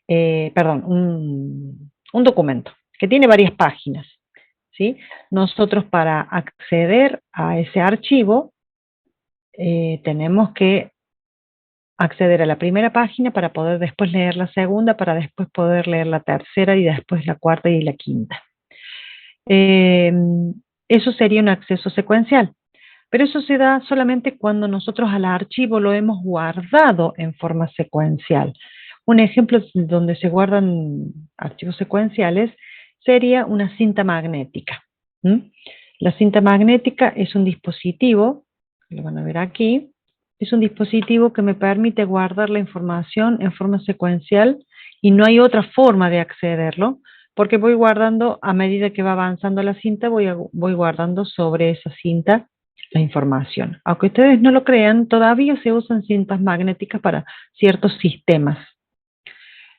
perdón, un documento que tiene varias páginas, ¿sí? Nosotros para acceder a ese archivo tenemos que acceder a la primera página para poder después leer la segunda, para después poder leer la tercera y después la cuarta y la quinta. Eh, Eso sería un acceso secuencial, pero eso se da solamente cuando nosotros al archivo lo hemos guardado en forma secuencial. Un ejemplo donde se guardan archivos secuenciales sería una cinta magnética. ¿Mm? La cinta magnética es un dispositivo, lo van a ver aquí, es un dispositivo que me permite guardar la información en forma secuencial y no hay otra forma de accederlo, porque voy guardando, a medida que va avanzando la cinta, voy guardando sobre esa cinta la información. Aunque ustedes no lo crean, todavía se usan cintas magnéticas para ciertos sistemas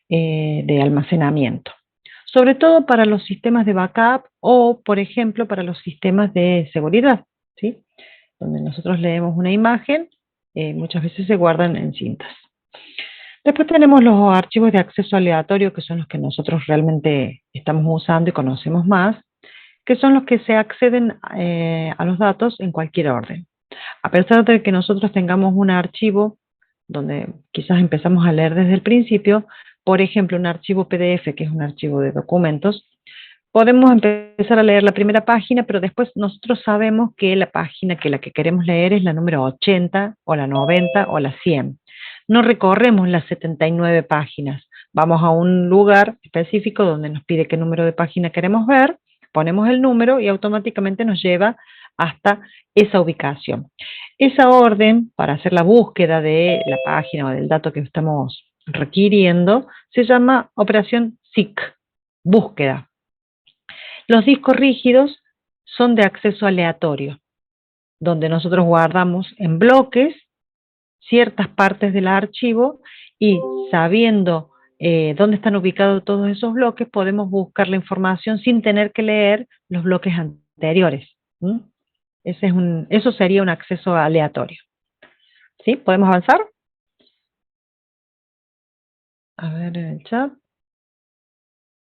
de almacenamiento. Sobre todo para los sistemas de backup o, por ejemplo, para los sistemas de seguridad, ¿sí? Donde nosotros leemos una imagen, muchas veces se guardan en cintas. Después tenemos los archivos de acceso aleatorio, que son los que nosotros realmente estamos usando y conocemos más, que son los que se acceden a los datos en cualquier orden. A pesar de que nosotros tengamos un archivo donde quizás empezamos a leer desde el principio, por ejemplo, un archivo PDF, que es un archivo de documentos, podemos empezar a leer la primera página, pero después nosotros sabemos que la página que la que queremos leer es la número 80 o la 90 o la 100. No recorremos las 79 páginas. Vamos a un lugar específico donde nos pide qué número de página queremos ver, ponemos el número y automáticamente nos lleva hasta esa ubicación. Esa orden para hacer la búsqueda de la página o del dato que estamos requiriendo se llama operación SEEK, búsqueda. Los discos rígidos son de acceso aleatorio, donde nosotros guardamos en bloques ciertas partes del archivo y sabiendo dónde están ubicados todos esos bloques, podemos buscar la información sin tener que leer los bloques anteriores. ¿Mm? Eso sería un acceso aleatorio. ¿Sí? ¿Podemos avanzar? A ver en el chat.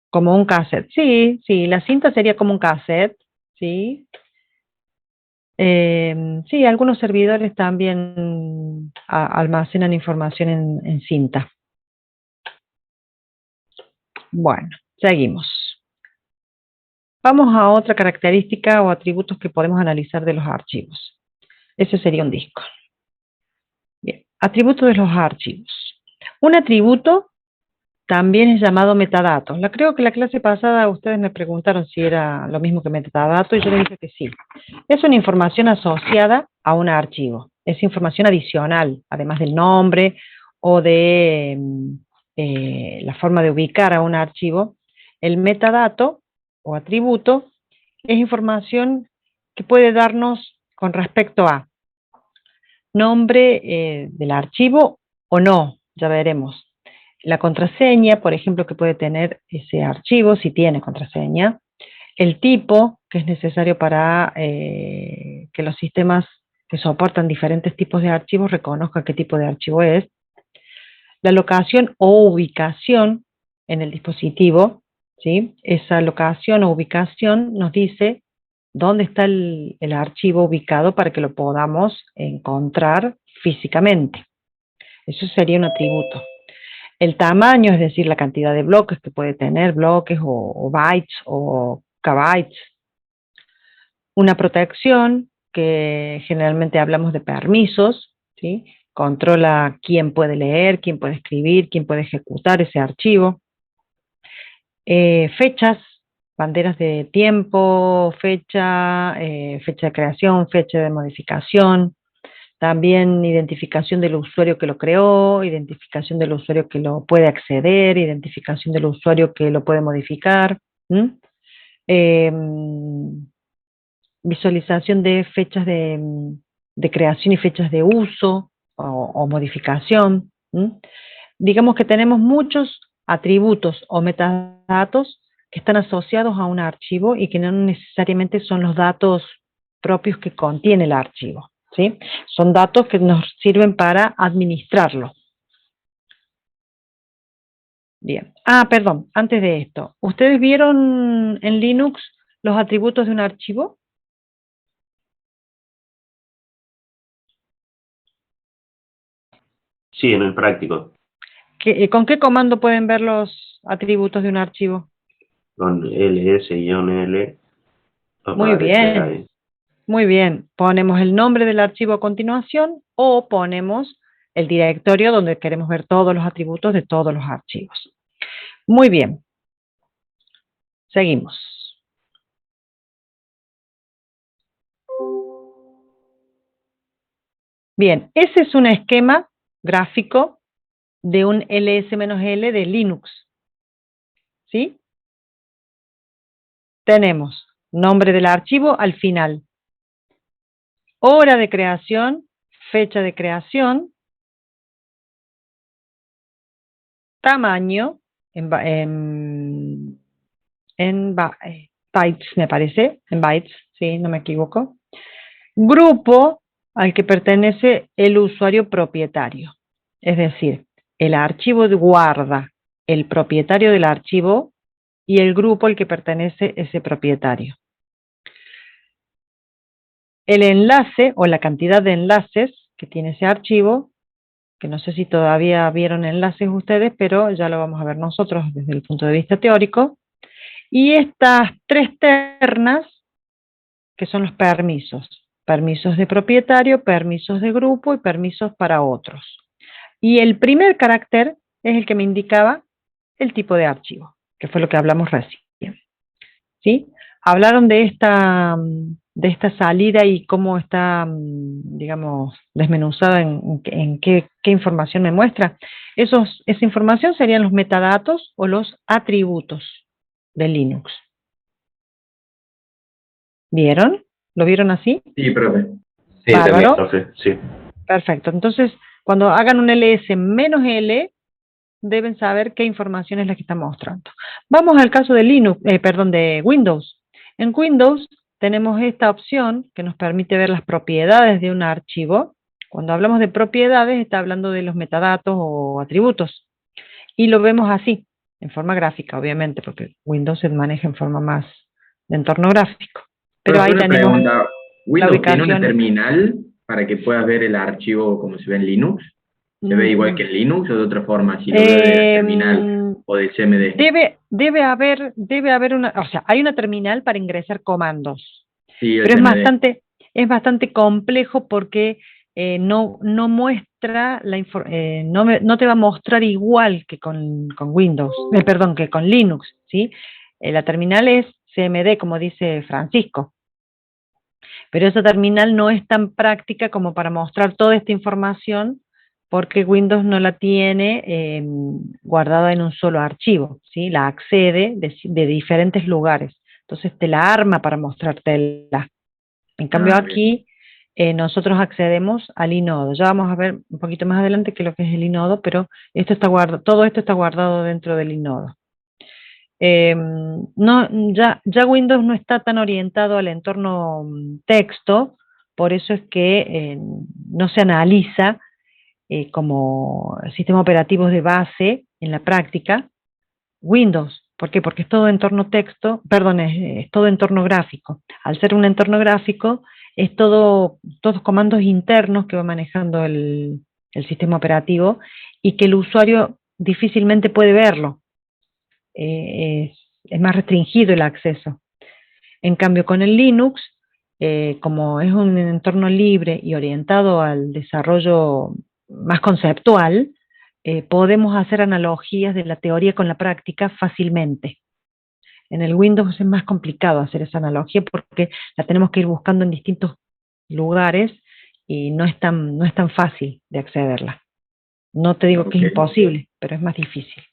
Como un cassette. Sí, sí, la cinta sería como un cassette. Sí. Sí, algunos servidores también almacenan información en cinta. Bueno, seguimos. Vamos a otra característica o atributos que podemos analizar de los archivos. Ese sería un disco. Bien, atributos de los archivos. Un atributo también es llamado metadatos. Creo que la clase pasada ustedes me preguntaron si era lo mismo que metadato y yo les dije que sí. Es una información asociada a un archivo. Es información adicional, además del nombre o de la forma de ubicar a un archivo. El metadato o atributo es información que puede darnos con respecto a nombre del archivo o no, ya veremos. La contraseña, por ejemplo, que puede tener ese archivo, si tiene contraseña. El tipo, que es necesario para que los sistemas que soportan diferentes tipos de archivos reconozcan qué tipo de archivo es. La locación o ubicación en el dispositivo, ¿sí? Esa locación o ubicación nos dice dónde está el archivo ubicado para que lo podamos encontrar físicamente. Eso sería un atributo. El tamaño, es decir, la cantidad de bloques que puede tener, bloques o bytes o kbytes. Una protección, que generalmente hablamos de permisos, ¿sí? Controla quién puede leer, quién puede escribir, quién puede ejecutar ese archivo. Fechas, banderas de tiempo, fecha de creación, fecha de modificación. También identificación del usuario que lo creó, identificación del usuario que lo puede acceder, identificación del usuario que lo puede modificar. Visualización de fechas de creación y fechas de uso o modificación. Digamos que tenemos muchos atributos o metadatos que están asociados a un archivo y que no necesariamente son los datos propios que contiene el archivo, ¿sí? Son datos que nos sirven para administrarlo. Bien. Ah, perdón, antes de esto. ¿Ustedes vieron en Linux los atributos de un archivo? Sí, en el práctico, ¿Con qué comando pueden ver los atributos de un archivo? con ls-l Muy aparece bien, ahí. muy bien. Ponemos el nombre del archivo a continuación o ponemos el directorio donde queremos ver todos los atributos de todos los archivos. Muy bien, seguimos. Bien, ese es un esquema gráfico de un ls-l de Linux, ¿sí? Tenemos nombre del archivo al final, hora de creación, fecha de creación, tamaño, en, bytes me parece, en bytes, sí, no me equivoco. Grupo al que pertenece el usuario propietario, es decir, el archivo guarda el propietario del archivo y el grupo al que pertenece ese propietario. El enlace o la cantidad de enlaces que tiene ese archivo, que no sé si todavía vieron enlaces ustedes, pero ya lo vamos a ver nosotros desde el punto de vista teórico. Y estas tres ternas, que son los permisos. Permisos de propietario, permisos de grupo y permisos para otros. Y el primer carácter es el que me indicaba el tipo de archivo, que fue lo que hablamos recién. ¿Sí? Hablaron de esta salida y cómo está, digamos, desmenuzada en qué información me muestra. Esa información serían los metadatos o los atributos de Linux. ¿Vieron? ¿Lo vieron así? Sí, profe. Sí, entendí, Bárbaro. profe, sí. Perfecto. Entonces, cuando hagan un ls-l, deben saber qué información es la que está mostrando. Vamos al caso de Linux, perdón, de Windows. En Windows tenemos esta opción que nos permite ver las propiedades de un archivo. Cuando hablamos de propiedades, está hablando de los metadatos o atributos. Y lo vemos así, en forma gráfica, obviamente, porque Windows se maneja en forma más de entorno gráfico. Pero Profe, ahí una tenemos pregunta. la ¿Windows tiene una ubicación. terminal para que puedas ver el archivo como se ve en Linux? ¿Se ve igual que mm, en Linux o de otra forma si lo veo de la Eh, terminal o del CMD? debe haber una, o sea, hay una terminal para ingresar comandos, Sí, el pero CMD. es bastante complejo porque no muestra no te va a mostrar igual que con Windows, perdón, que con Linux, ¿sí? La terminal es CMD, como dice Francisco, pero esa terminal no es tan práctica como para mostrar toda esta información porque Windows no la tiene guardada en un solo archivo, ¿sí? La accede de diferentes lugares. Entonces te la arma para mostrártela. En cambio Ah, bien. aquí nosotros accedemos al inodo. Ya vamos a ver un poquito más adelante qué es lo que es el inodo, pero todo esto está guardado dentro del inodo. No, ya Windows no está tan orientado al entorno texto, por eso es que no se analiza como sistema operativo de base en la práctica Windows. ¿Por qué? Porque es todo entorno texto, perdón, es todo entorno gráfico. Al ser un entorno gráfico, es todos comandos internos que va manejando el sistema operativo y que el usuario difícilmente puede verlo. Es más restringido el acceso. En cambio, con el Linux, como es un entorno libre y orientado al desarrollo más conceptual, podemos hacer analogías de la teoría con la práctica fácilmente. En el Windows es más complicado hacer esa analogía porque la tenemos que ir buscando en distintos lugares y no es tan fácil de accederla. No te digo que Ok. es imposible, pero es más difícil.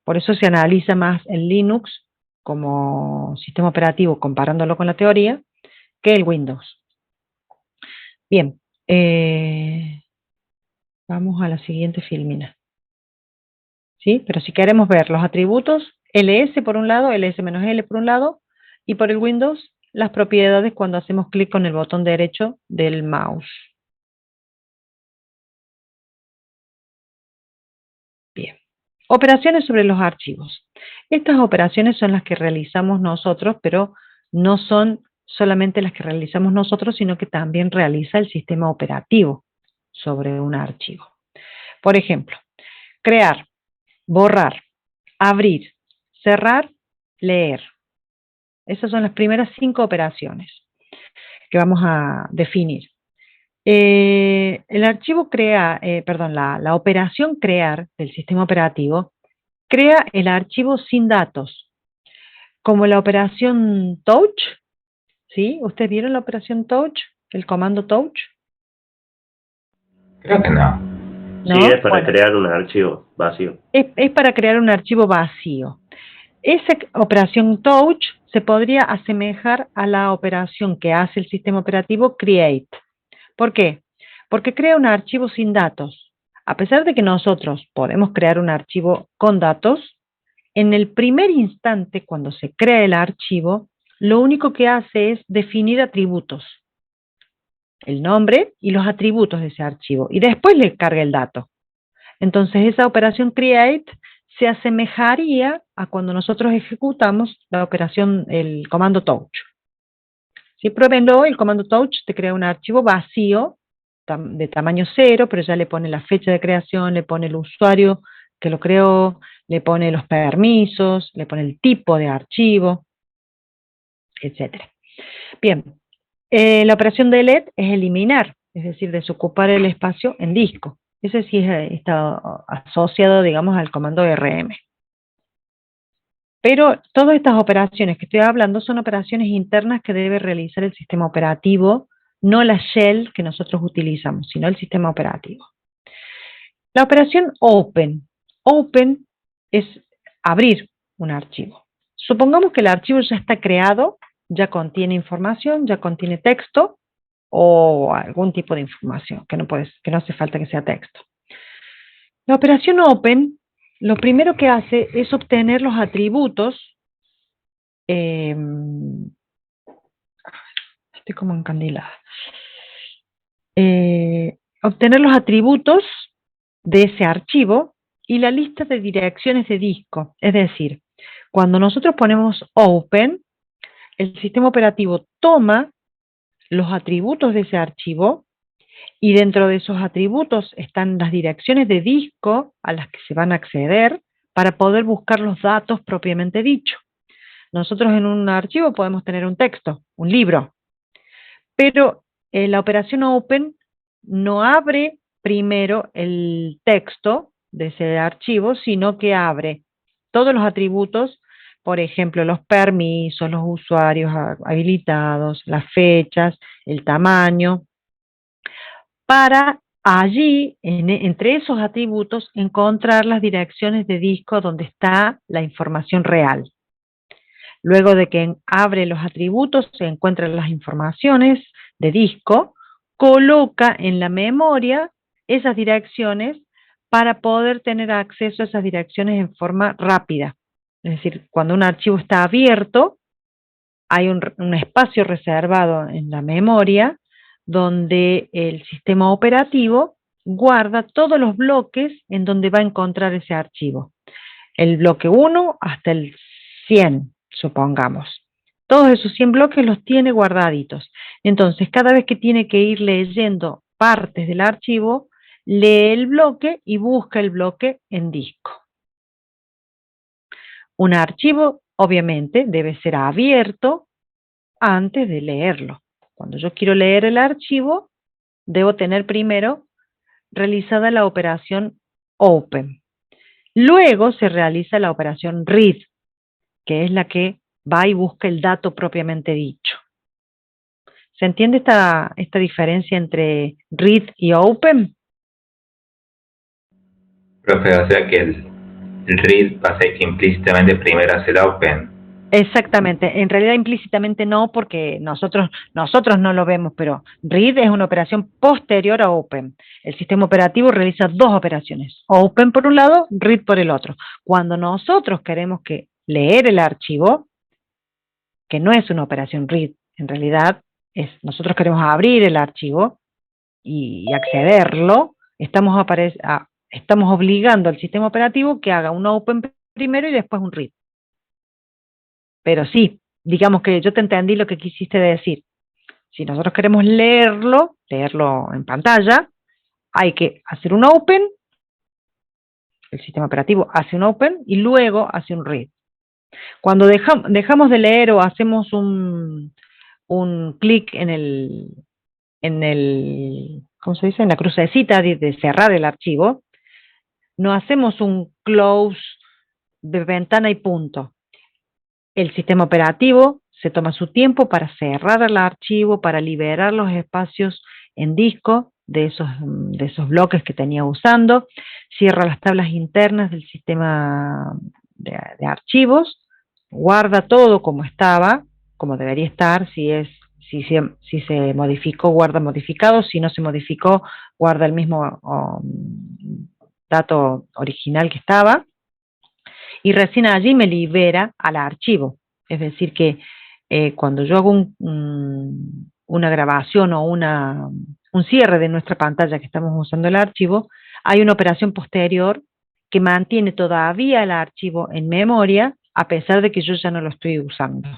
Por eso se analiza más el Linux como sistema operativo comparándolo con la teoría que el Windows. Bien, vamos a la siguiente filmina. ¿Sí? Pero si queremos ver los atributos, ls por un lado, ls-l por un lado, y por el Windows, las propiedades cuando hacemos clic con el botón derecho del mouse. Bien. Operaciones sobre los archivos. Estas operaciones son las que realizamos nosotros, pero no son solamente las que realizamos nosotros, sino que también realiza el sistema operativo sobre un archivo. Por ejemplo, crear, borrar, abrir, cerrar, leer. Esas son las primeras 5 operaciones que vamos a definir. El archivo la operación crear del sistema operativo crea el archivo sin datos, como la operación touch, ¿sí? ¿Ustedes vieron la operación touch? El comando touch. Creo que no. ¿No? Sí, es para Bueno, crear un archivo vacío. es para crear un archivo vacío. Esa operación touch se podría asemejar a la operación que hace el sistema operativo create. ¿Por qué? Porque crea un archivo sin datos. A pesar de que nosotros podemos crear un archivo con datos, en el primer instante, cuando se crea el archivo, lo único que hace es definir atributos, el nombre y los atributos de ese archivo, y después le carga el dato. Entonces esa operación create se asemejaría a cuando nosotros ejecutamos la operación, el comando touch. Si pruébenlo, el comando touch te crea un archivo vacío de tamaño 0, pero ya le pone la fecha de creación, le pone el usuario que lo creó, le pone los permisos, le pone el tipo de archivo, etc. Bien, la operación delete es eliminar, es decir, desocupar el espacio en disco. Ese sí está asociado, digamos, al comando RM. Pero todas estas operaciones que estoy hablando son operaciones internas que debe realizar el sistema operativo, no la shell que nosotros utilizamos, sino el sistema operativo. La operación open. Open es abrir un archivo. Supongamos que el archivo ya está creado, ya contiene información, ya contiene texto o algún tipo de información, que no hace falta que sea texto. La operación open, lo primero que hace es obtener los atributos, estoy como encandilada, obtener los atributos de ese archivo y la lista de direcciones de disco. Es decir, cuando nosotros ponemos open, el sistema operativo toma los atributos de ese archivo y dentro de esos atributos están las direcciones de disco a las que se van a acceder para poder buscar los datos propiamente dicho. Nosotros en un archivo podemos tener un texto, un libro, pero la operación open no abre primero el texto de ese archivo, sino que abre todos los atributos, por ejemplo, los permisos, los usuarios habilitados, las fechas, el tamaño, para allí, entre esos atributos, encontrar las direcciones de disco donde está la información real. Luego de que abre los atributos, se encuentran las informaciones de disco, coloca en la memoria esas direcciones para poder tener acceso a esas direcciones en forma rápida. Es decir, cuando un archivo está abierto, hay un espacio reservado en la memoria donde el sistema operativo guarda todos los bloques en donde va a encontrar ese archivo. El bloque 1 hasta el 100, supongamos. Todos esos 100 bloques los tiene guardaditos. Entonces, cada vez que tiene que ir leyendo partes del archivo, lee el bloque y busca el bloque en disco. Un archivo, obviamente, debe ser abierto antes de leerlo. Cuando yo quiero leer el archivo, debo tener primero realizada la operación open. Luego se realiza la operación read, que es la que va y busca el dato propiamente dicho. ¿Se entiende esta diferencia entre read y open? Profe, o sea que el read va a ser que implícitamente primero hace el open. Exactamente, en realidad implícitamente no, porque nosotros no lo vemos, pero read es una operación posterior a open. El sistema operativo realiza dos operaciones, open por un lado, read por el otro. Cuando nosotros queremos leer el archivo, que no es una operación read, en realidad nosotros queremos abrir el archivo y accederlo, estamos estamos obligando al sistema operativo que haga un open primero y después un read. Pero sí, digamos que yo te entendí lo que quisiste decir. Si nosotros queremos leerlo en pantalla, hay que hacer un open, el sistema operativo hace un open y luego hace un read. Cuando dejamos de leer o hacemos un clic en el, ¿cómo se dice? En la crucecita de cerrar el archivo, no hacemos un close de ventana y punto. El sistema operativo se toma su tiempo para cerrar el archivo, para liberar los espacios en disco de esos bloques que tenía usando, cierra las tablas internas del sistema de archivos, guarda todo como estaba, como debería estar, si se modificó, guarda modificado, si no se modificó, guarda el mismo dato original que estaba, y recién allí me libera al archivo. Es decir que cuando yo hago una grabación o un cierre de nuestra pantalla que estamos usando el archivo, hay una operación posterior que mantiene todavía el archivo en memoria a pesar de que yo ya no lo estoy usando.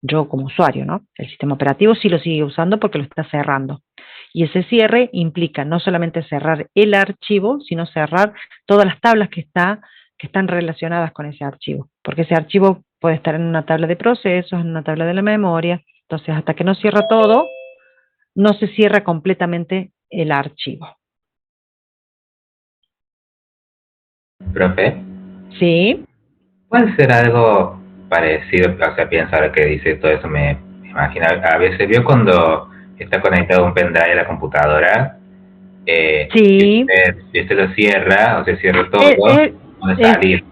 Yo como usuario, ¿no? El sistema operativo sí lo sigue usando porque lo está cerrando. Y ese cierre implica no solamente cerrar el archivo, sino cerrar todas las tablas que están relacionadas con ese archivo. Porque ese archivo puede estar en una tabla de procesos, en una tabla de la memoria. Entonces, hasta que no cierra todo, no se cierra completamente el archivo. Profe, ¿Sí? ¿puede ser algo parecido? O sea, piensa ahora que dice todo eso, me imagino. A veces vio cuando está conectado un pendrive a la computadora, Sí. y usted lo cierra, o se cierra todo, puede salir.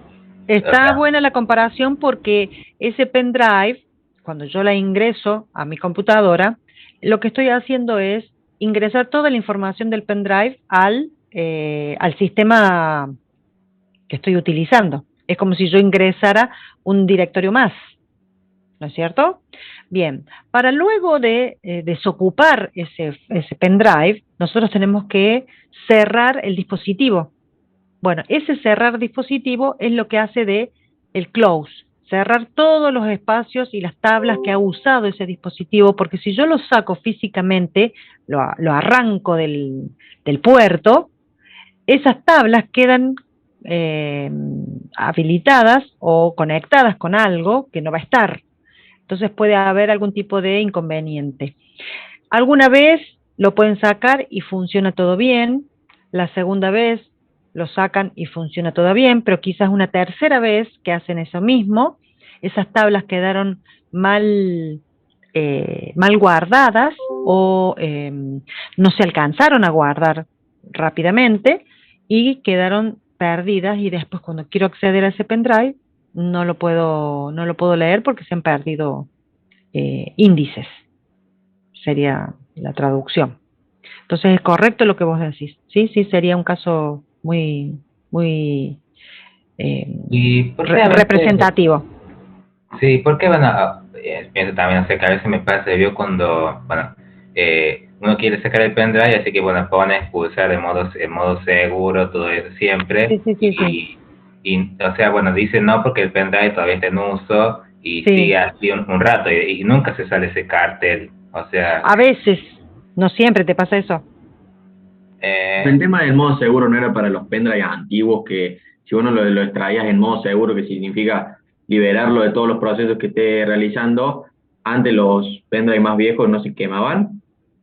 Está buena la comparación porque ese pendrive, cuando yo la ingreso a mi computadora, lo que estoy haciendo es ingresar toda la información del pendrive al sistema que estoy utilizando. Es como si yo ingresara un directorio más, ¿no es cierto? Bien, para luego de desocupar ese pendrive, nosotros tenemos que cerrar el dispositivo. Bueno, ese cerrar dispositivo es lo que hace de el close, cerrar todos los espacios y las tablas que ha usado ese dispositivo, porque si yo lo saco físicamente, lo arranco del puerto, esas tablas quedan habilitadas o conectadas con algo que no va a estar. Entonces puede haber algún tipo de inconveniente. Alguna vez lo pueden sacar y funciona todo bien, la segunda vez lo sacan y funciona todo bien, pero quizás una tercera vez que hacen eso mismo, esas tablas quedaron mal guardadas o no se alcanzaron a guardar rápidamente y quedaron perdidas, y después cuando quiero acceder a ese pendrive no lo puedo leer porque se han perdido índices, sería la traducción. Entonces es correcto lo que vos decís. Sí, sería un caso muy representativo. Sí, porque bueno, pienso también, o sea, que a veces me pasa, vio cuando, bueno, uno quiere sacar el pendrive, así que bueno, pone expulsar en modo seguro, todo eso siempre. Sí. Y, o sea, bueno, dice no porque el pendrive todavía está en uso y sigue así un rato y nunca se sale ese cartel, o sea... A veces, no siempre te pasa eso. El tema del modo seguro no era para los pendrives antiguos, que si uno lo extraías en modo seguro, que significa liberarlo de todos los procesos que esté realizando, antes los pendrives más viejos no se quemaban.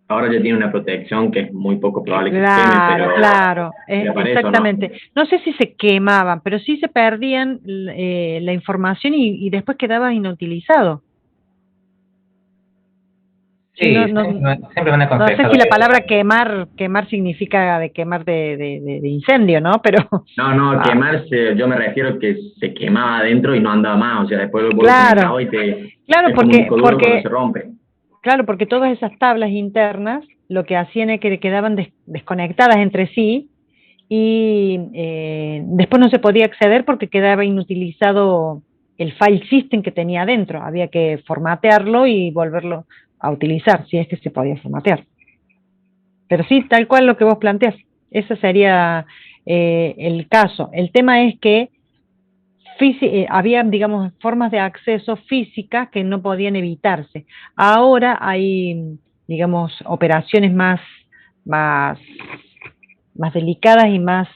Ahora ya tiene una protección que es muy poco probable que se queme, pero... Claro, exactamente. No sé si se quemaban, pero sí se perdían la información y después quedaba inutilizado. Sí, siempre van a no sé si la palabra quemar significa de quemar de incendio, ¿no? Pero no, quemarse, yo me refiero que se quemaba adentro y no andaba más, o sea, después lo claro, y te... Claro, porque se rompe. Claro, porque todas esas tablas internas lo que hacían es que quedaban desconectadas entre sí y después no se podía acceder porque quedaba inutilizado el file system que tenía adentro. Había que formatearlo y volverlo a utilizar, si es que se podía formatear. Pero sí, tal cual lo que vos planteás. Esa sería el caso. El tema es que había, digamos, formas de acceso físicas que no podían evitarse. Ahora hay, digamos, operaciones más, más delicadas y más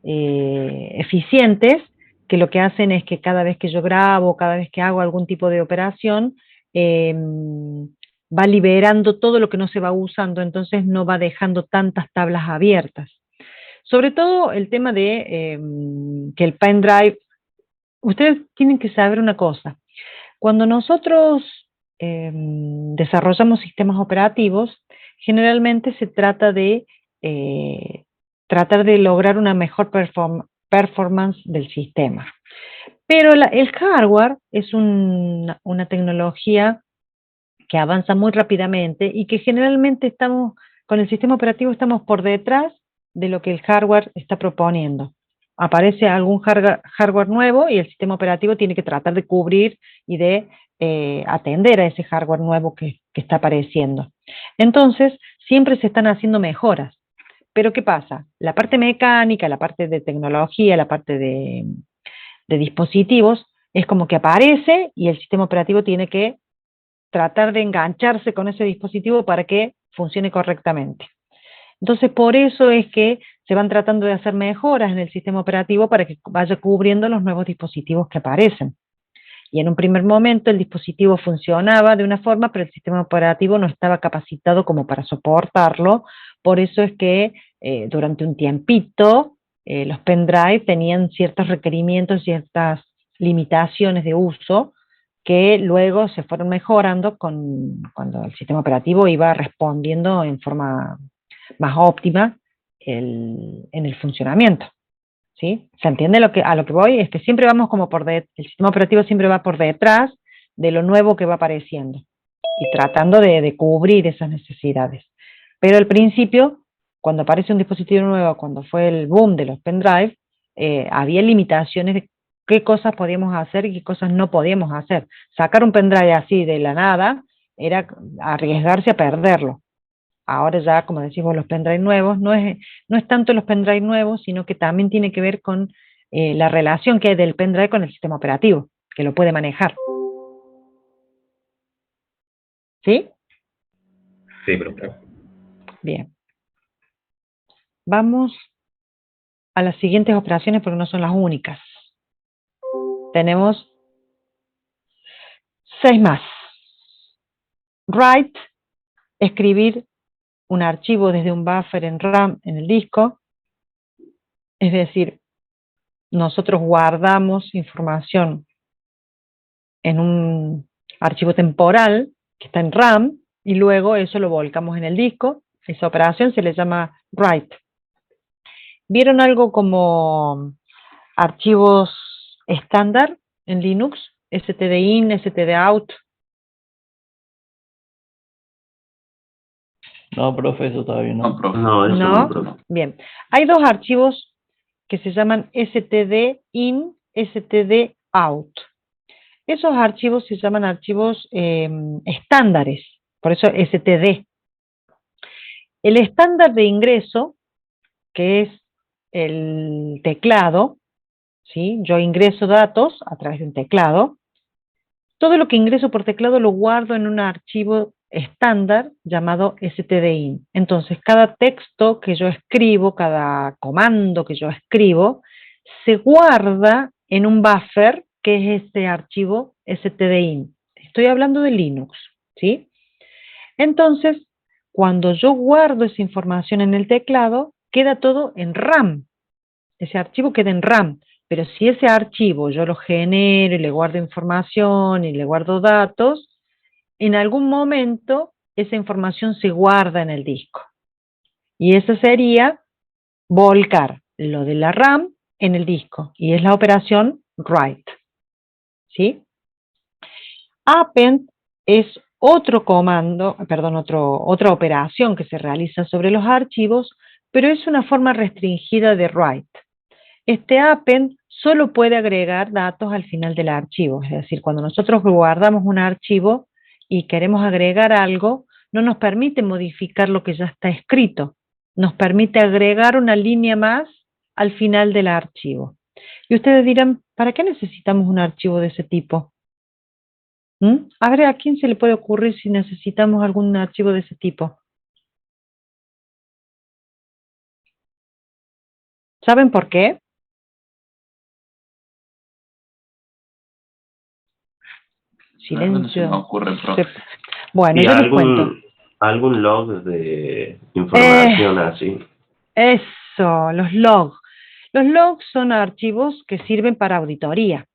eficientes, que lo que hacen es que cada vez que yo grabo, cada vez que hago algún tipo de operación, va liberando todo lo que no se va usando, entonces no va dejando tantas tablas abiertas. Sobre todo el tema de que el pendrive, ustedes tienen que saber una cosa, cuando nosotros desarrollamos sistemas operativos, generalmente se trata de tratar de lograr una mejor performance del sistema. Pero el hardware es una tecnología que avanza muy rápidamente y que generalmente con el sistema operativo estamos por detrás de lo que el hardware está proponiendo. Aparece algún hardware nuevo y el sistema operativo tiene que tratar de cubrir y de atender a ese hardware nuevo que está apareciendo. Entonces, siempre se están haciendo mejoras. Pero ¿qué pasa? La parte mecánica, la parte de tecnología, la parte de dispositivos, es como que aparece y el sistema operativo tiene que tratar de engancharse con ese dispositivo para que funcione correctamente. Entonces, por eso es que se van tratando de hacer mejoras en el sistema operativo para que vaya cubriendo los nuevos dispositivos que aparecen. Y en un primer momento el dispositivo funcionaba de una forma, pero el sistema operativo no estaba capacitado como para soportarlo. Por eso es que durante un tiempito los pendrive tenían ciertos requerimientos, ciertas limitaciones de uso, que luego se fueron mejorando cuando el sistema operativo iba respondiendo en forma más óptima en el funcionamiento. ¿Sí? ¿Se entiende a lo que voy? Es que siempre vamos como el sistema operativo siempre va por detrás de lo nuevo que va apareciendo y tratando de cubrir esas necesidades. Pero al principio, cuando aparece un dispositivo nuevo, cuando fue el boom de los pendrive, había limitaciones de qué cosas podíamos hacer y qué cosas no podíamos hacer. Sacar un pendrive así de la nada era arriesgarse a perderlo. Ahora ya, como decimos, los pendrive nuevos, no es tanto los pendrive nuevos, sino que también tiene que ver con la relación que hay del pendrive con el sistema operativo, que lo puede manejar. ¿Sí? Sí, pero Bien. Vamos a las siguientes operaciones porque no son las únicas. Tenemos 6 más. Write, escribir un archivo desde un buffer en RAM en el disco, es decir, nosotros guardamos información en un archivo temporal que está en RAM y luego eso lo volcamos en el disco. Esa operación se le llama write. ¿Vieron algo como archivos estándar en Linux? stdin, stdout. No, profe, eso todavía no. No, profe. No, eso ¿No? no, profe. Bien. Hay dos archivos que se llaman stdin, stdout. Esos archivos se llaman archivos estándares, por eso std. El estándar de ingreso, que es el teclado, ¿sí? Yo ingreso datos a través de un teclado. Todo lo que ingreso por teclado lo guardo en un archivo estándar llamado stdin. Entonces, cada texto que yo escribo, cada comando que yo escribo, se guarda en un buffer que es este archivo stdin. Estoy hablando de Linux, ¿sí? Entonces, cuando yo guardo esa información en el teclado, queda todo en RAM. Ese archivo queda en RAM. Pero si ese archivo yo lo genero y le guardo información y le guardo datos, en algún momento esa información se guarda en el disco. Y eso sería volcar lo de la RAM en el disco. Y es la operación write. ¿Sí? Append es otro comando, perdón, otra operación que se realiza sobre los archivos, pero es una forma restringida de write. Este append solo puede agregar datos al final del archivo, es decir, cuando nosotros guardamos un archivo y queremos agregar algo, no nos permite modificar lo que ya está escrito, nos permite agregar una línea más al final del archivo. Y ustedes dirán, ¿para qué necesitamos un archivo de ese tipo? A ver, ¿a quién se le puede ocurrir si necesitamos algún archivo de ese tipo? ¿Saben por qué? Silencio. No se me ocurre, profe. Bueno, ¿Y yo les cuento. algún log de información así? Eso, los logs. Los logs son archivos que sirven para auditoría.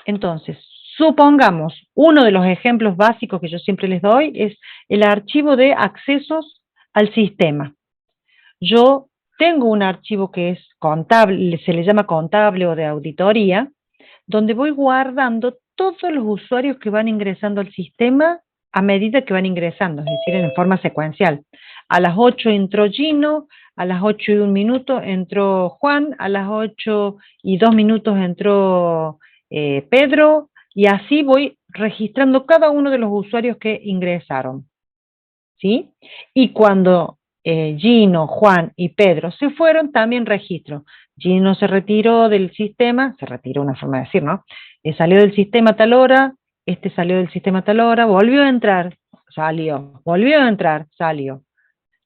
Entonces, supongamos, uno de los ejemplos básicos que yo siempre les doy es el archivo de accesos al sistema. Yo tengo un archivo que es contable, se le llama contable o de auditoría, donde voy guardando todos los usuarios que van ingresando al sistema a medida que van ingresando, es decir, en forma secuencial. A las 8 entró Gino, a las 8:01 entró Juan, a las 8:02 entró Pedro, y así voy registrando cada uno de los usuarios que ingresaron. ¿Sí? Y cuando Gino, Juan y Pedro se fueron, también registro. Gino se retiró del sistema, se retiró, una forma de decir, ¿no? Salió del sistema a tal hora, este salió del sistema a tal hora, volvió a entrar, salió, volvió a entrar, salió.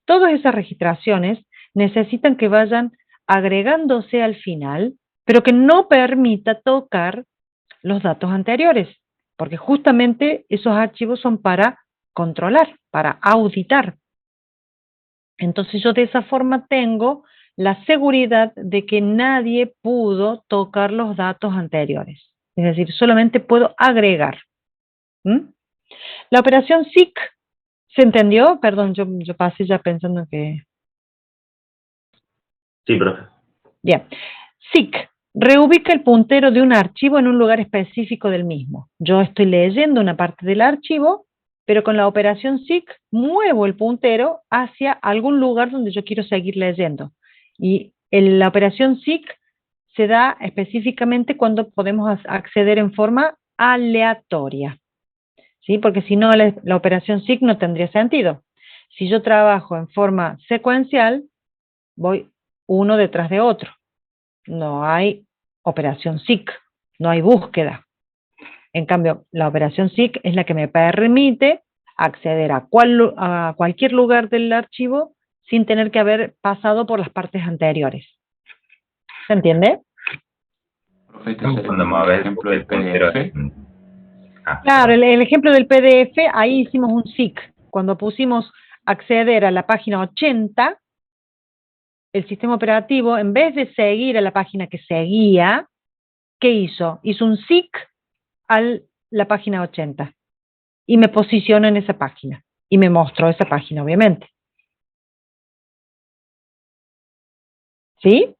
Todas esas registraciones necesitan que vayan agregándose al final, pero que no permita tocar los datos anteriores, porque justamente esos archivos son para controlar, para auditar. Entonces yo de esa forma tengo la seguridad de que nadie pudo tocar los datos anteriores. Es decir, solamente puedo agregar. La operación seek, ¿se entendió? Perdón, yo pasé ya pensando que... Sí, profe. Bien. Seek reubica el puntero de un archivo en un lugar específico del mismo. Yo estoy leyendo una parte del archivo, pero con la operación seek muevo el puntero hacia algún lugar donde yo quiero seguir leyendo. Y la operación seek se da específicamente cuando podemos acceder en forma aleatoria. ¿Sí? Porque si no, la operación seek no tendría sentido. Si yo trabajo en forma secuencial, voy uno detrás de otro. No hay operación seek, no hay búsqueda. En cambio, la operación seek es la que me permite acceder a cualquier lugar del archivo sin tener que haber pasado por las partes anteriores. ¿Se entiende? Profe, Cuando mueves ejemplo el del puntero. PDF. Claro, el ejemplo del PDF, ahí hicimos un seek. Cuando pusimos acceder a la página 80, el sistema operativo, en vez de seguir a la página que seguía, ¿qué hizo? Hizo un seek a la página 80 y me posicionó en esa página y me mostró esa página, obviamente. ¿Sí?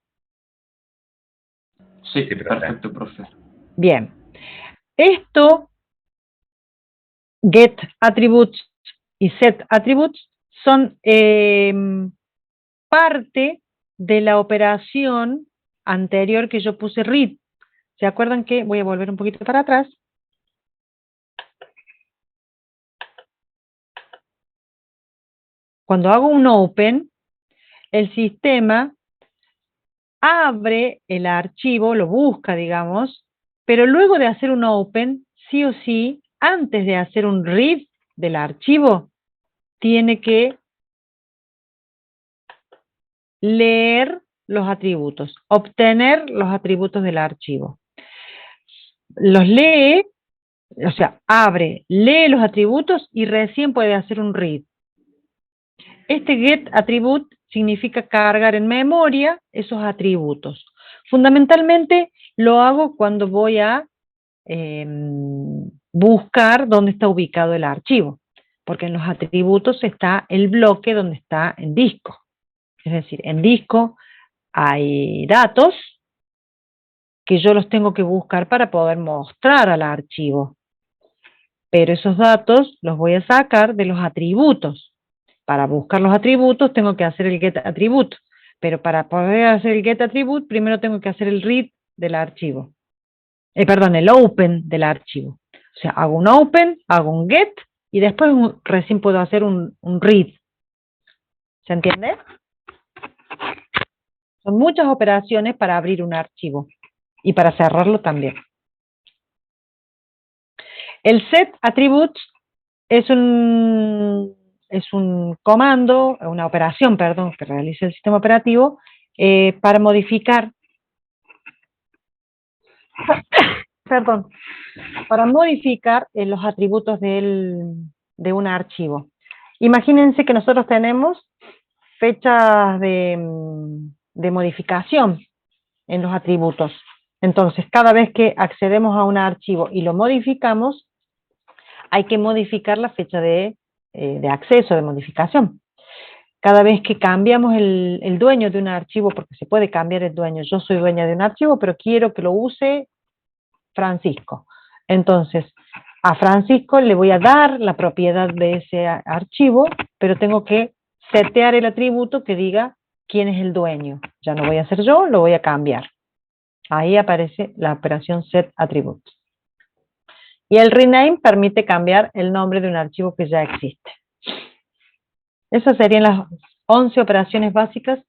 Sí, perfecto, profe. Bien. Esto, get attributes y set attributes, son parte de la operación anterior que yo puse read. ¿Se acuerdan que? Voy a volver un poquito para atrás. Cuando hago un open, el sistema abre el archivo, lo busca, digamos, pero luego de hacer un open, sí o sí, antes de hacer un read del archivo, tiene que leer los atributos, obtener los atributos del archivo. Los lee, o sea, abre, lee los atributos y recién puede hacer un read. Este get attribute significa cargar en memoria esos atributos. Fundamentalmente lo hago cuando voy a buscar dónde está ubicado el archivo, porque en los atributos está el bloque donde está en disco. Es decir, en disco hay datos que yo los tengo que buscar para poder mostrar al archivo. Pero esos datos los voy a sacar de los atributos. Para buscar los atributos tengo que hacer el get attribute, pero para poder hacer el get attribute primero tengo que hacer el read del archivo. El open del archivo. O sea, hago un open, hago un get y después recién puedo hacer un read. ¿Se entiende? Son muchas operaciones para abrir un archivo y para cerrarlo también. El set attributes es un comando, una operación, perdón, que realiza el sistema operativo para modificar, perdón, para modificar los atributos de un archivo. Imagínense que nosotros tenemos fechas de modificación en los atributos. Entonces, cada vez que accedemos a un archivo y lo modificamos, hay que modificar la fecha de acceso, de modificación. Cada vez que cambiamos el dueño de un archivo, porque se puede cambiar el dueño, yo soy dueña de un archivo, pero quiero que lo use Francisco. Entonces, a Francisco le voy a dar la propiedad de ese archivo, pero tengo que setear el atributo que diga quién es el dueño. Ya no voy a ser yo, lo voy a cambiar. Ahí aparece la operación set attribute. Y el rename permite cambiar el nombre de un archivo que ya existe. Esas serían las 11 operaciones básicas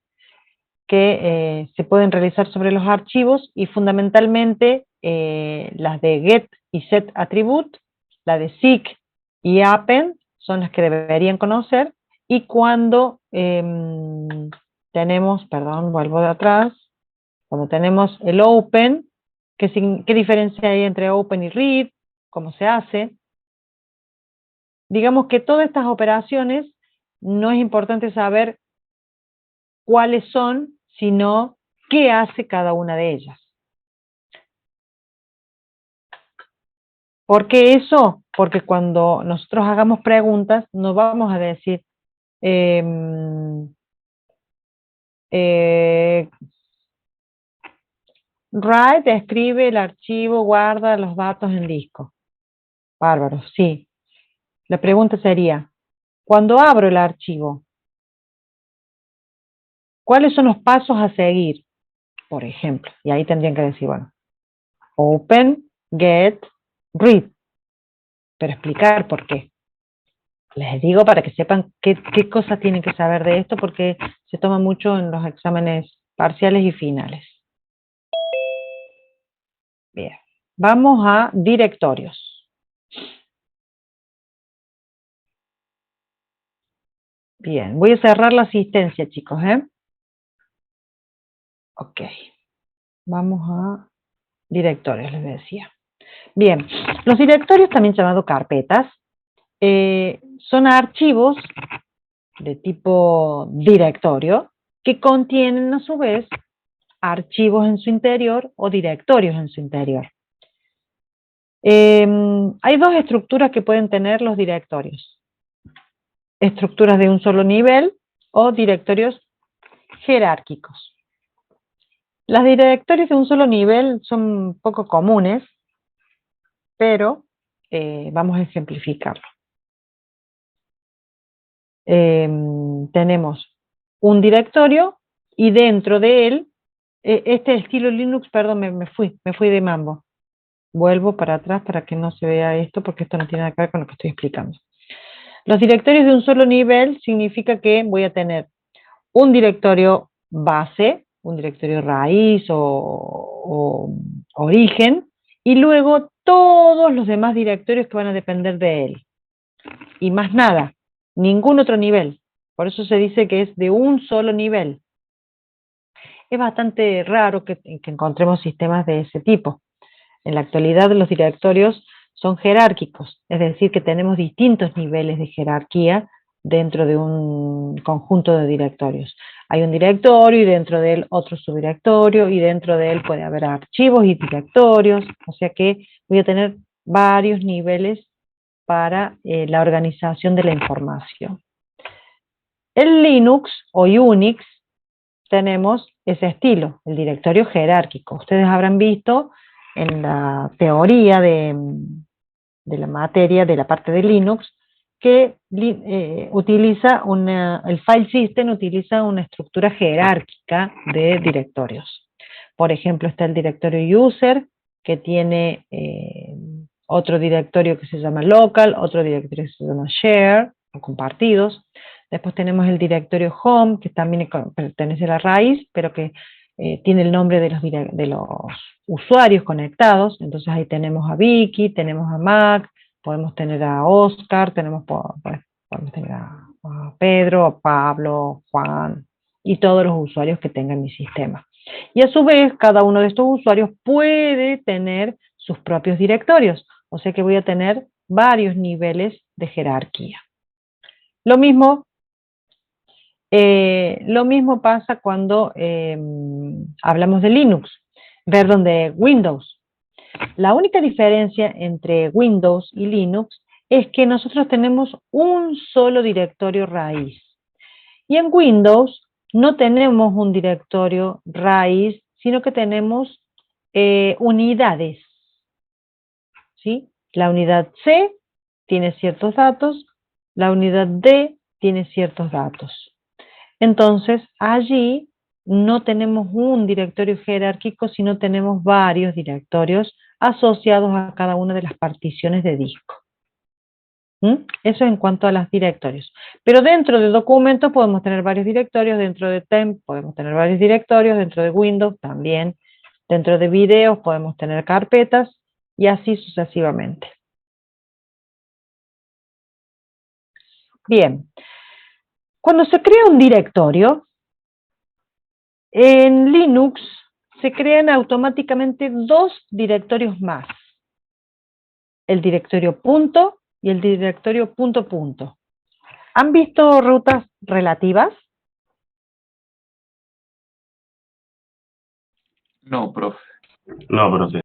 que se pueden realizar sobre los archivos y fundamentalmente las de get y set attribute, la de seek y append son las que deberían conocer, y cuando tenemos, perdón, vuelvo de atrás, cuando tenemos el open, ¿qué diferencia hay entre open y read? ¿Cómo se hace? Digamos que todas estas operaciones no es importante saber cuáles son, sino qué hace cada una de ellas. ¿Por qué eso? Porque cuando nosotros hagamos preguntas, no vamos a decir write, escribe el archivo, guarda los datos en disco. Bárbaro, sí. La pregunta sería, cuando abro el archivo, ¿cuáles son los pasos a seguir? Por ejemplo, y ahí tendrían que decir, bueno, open, get, read. Pero explicar por qué. Les digo para que sepan qué cosas tienen que saber de esto, porque se toma mucho en los exámenes parciales y finales. Bien, vamos a directorios. Bien, voy a cerrar la asistencia, chicos, ¿eh? Ok, vamos a directorios, les decía. Bien, los directorios, también llamados carpetas, son archivos de tipo directorio que contienen a su vez archivos en su interior o directorios en su interior. Hay dos estructuras que pueden tener los directorios. Estructuras de un solo nivel o directorios jerárquicos. Los directorios de un solo nivel son poco comunes, pero vamos a ejemplificarlo. Tenemos un directorio y dentro de él, este estilo Linux, perdón, me fui de mambo. Vuelvo para atrás para que no se vea esto, porque esto no tiene nada que ver con lo que estoy explicando. Los directorios de un solo nivel significa que voy a tener un directorio base, un directorio raíz o origen, y luego todos los demás directorios que van a depender de él. Y más nada, ningún otro nivel. Por eso se dice que es de un solo nivel. Es bastante raro que encontremos sistemas de ese tipo. En la actualidad los directorios son jerárquicos, es decir, que tenemos distintos niveles de jerarquía dentro de un conjunto de directorios. Hay un directorio y dentro de él otro subdirectorio, y dentro de él puede haber archivos y directorios, o sea que voy a tener varios niveles para la organización de la información. En Linux o Unix tenemos ese estilo, el directorio jerárquico. Ustedes habrán visto en la teoría de la materia, de la parte de Linux, que utiliza el file system utiliza una estructura jerárquica de directorios. Por ejemplo, está el directorio user, que tiene otro directorio que se llama local, otro directorio que se llama share, o compartidos. Después tenemos el directorio home, que también pertenece a la raíz, pero que tiene el nombre de los usuarios conectados. Entonces ahí tenemos a Vicky, tenemos a Mac, podemos tener a Oscar, podemos tener a Pedro, a Pablo, Juan, y todos los usuarios que tengan mi sistema. Y a su vez, cada uno de estos usuarios puede tener sus propios directorios, o sea que voy a tener varios niveles de jerarquía. Lo mismo pasa cuando hablamos de Linux, perdón, de Windows. La única diferencia entre Windows y Linux es que nosotros tenemos un solo directorio raíz. Y en Windows no tenemos un directorio raíz, sino que tenemos unidades. ¿Sí? La unidad C tiene ciertos datos, la unidad D tiene ciertos datos. Entonces, allí no tenemos un directorio jerárquico, sino tenemos varios directorios asociados a cada una de las particiones de disco. Eso en cuanto a los directorios. Pero dentro de documentos podemos tener varios directorios, dentro de Temp podemos tener varios directorios, dentro de Windows también, dentro de videos podemos tener carpetas y así sucesivamente. Bien, cuando se crea un directorio, en Linux se crean automáticamente dos directorios más. El directorio punto y el directorio punto punto. ¿Han visto rutas relativas? No, profe. No, profe.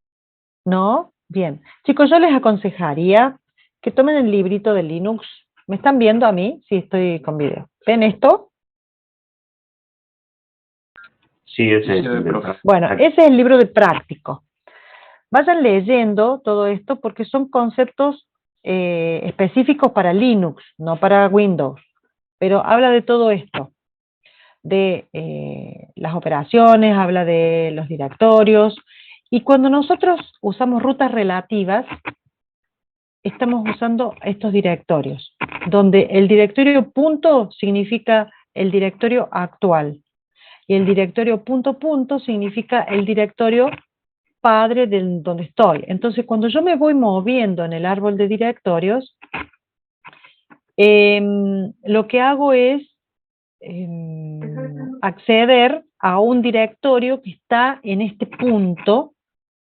¿No? Bien. Chicos, yo les aconsejaría que tomen el librito de Linux. ¿Me están viendo a mí? Sí, estoy con video. ¿Ven esto? Sí, ese es Sí, el profe. Bueno, ese es el libro de práctico. Vayan leyendo todo esto porque son conceptos específicos para Linux, no para Windows. Pero habla de todo esto, de las operaciones, habla de los directorios. Y cuando nosotros usamos rutas relativas, estamos usando estos directorios, donde el directorio punto significa el directorio actual, y el directorio punto punto significa el directorio padre de donde estoy. Entonces, cuando yo me voy moviendo en el árbol de directorios, lo que hago es acceder a un directorio que está en este punto.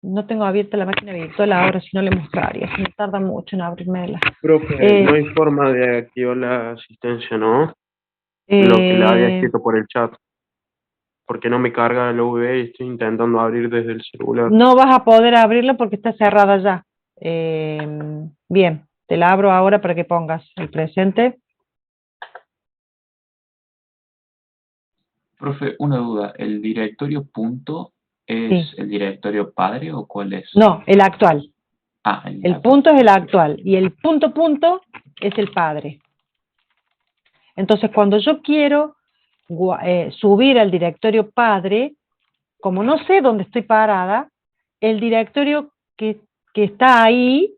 No tengo abierta la máquina virtual ahora, si no le mostraría, me tarda mucho en abrirme. Profe, no hay forma de activar la asistencia, ¿no? Lo que le había escrito por el chat. Porque no me carga el OV y estoy intentando abrir desde el celular. No vas a poder abrirla porque está cerrada ya. Bien, te la abro ahora para que pongas el presente. Profe, una duda. ¿El directorio punto es Sí. el directorio padre o cuál es? No, el actual. Ah, El punto es el actual y el punto punto es el padre. Entonces, cuando yo quiero subir al directorio padre, como no sé dónde estoy parada, el directorio que está ahí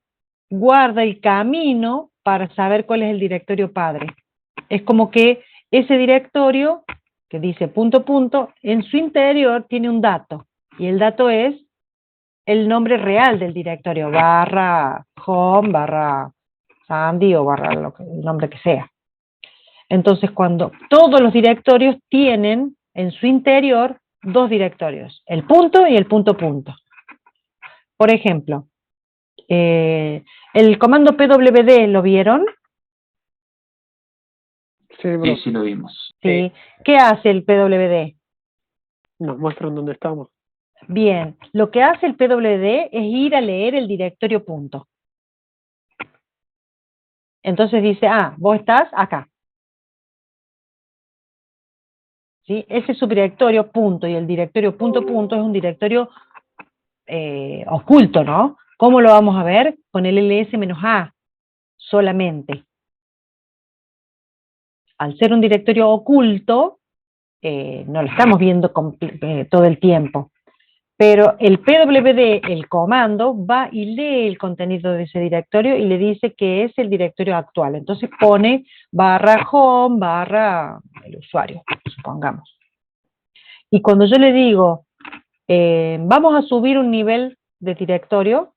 guarda el camino para saber cuál es el directorio padre. Es como que ese directorio que dice punto punto, en su interior tiene un dato, y el dato es el nombre real del directorio, barra home, barra Sandy o barra el nombre que sea. Entonces, cuando todos los directorios tienen en su interior dos directorios, el punto y el punto punto. Por ejemplo, el comando pwd, ¿lo vieron? Sí, bro. Sí, sí lo vimos. Sí. ¿Qué hace el pwd? Nos muestran dónde estamos. Bien, lo que hace el pwd es ir a leer el directorio punto. Entonces dice, vos estás acá. ¿Sí? Ese subdirectorio punto y el directorio punto punto es un directorio oculto, ¿no? ¿Cómo lo vamos a ver? Con el ls-a solamente. Al ser un directorio oculto, no lo estamos viendo todo el tiempo. Pero el PWD, el comando, va y lee el contenido de ese directorio y le dice que es el directorio actual. Entonces pone /home, el usuario, supongamos. Y cuando yo le digo, vamos a subir un nivel de directorio,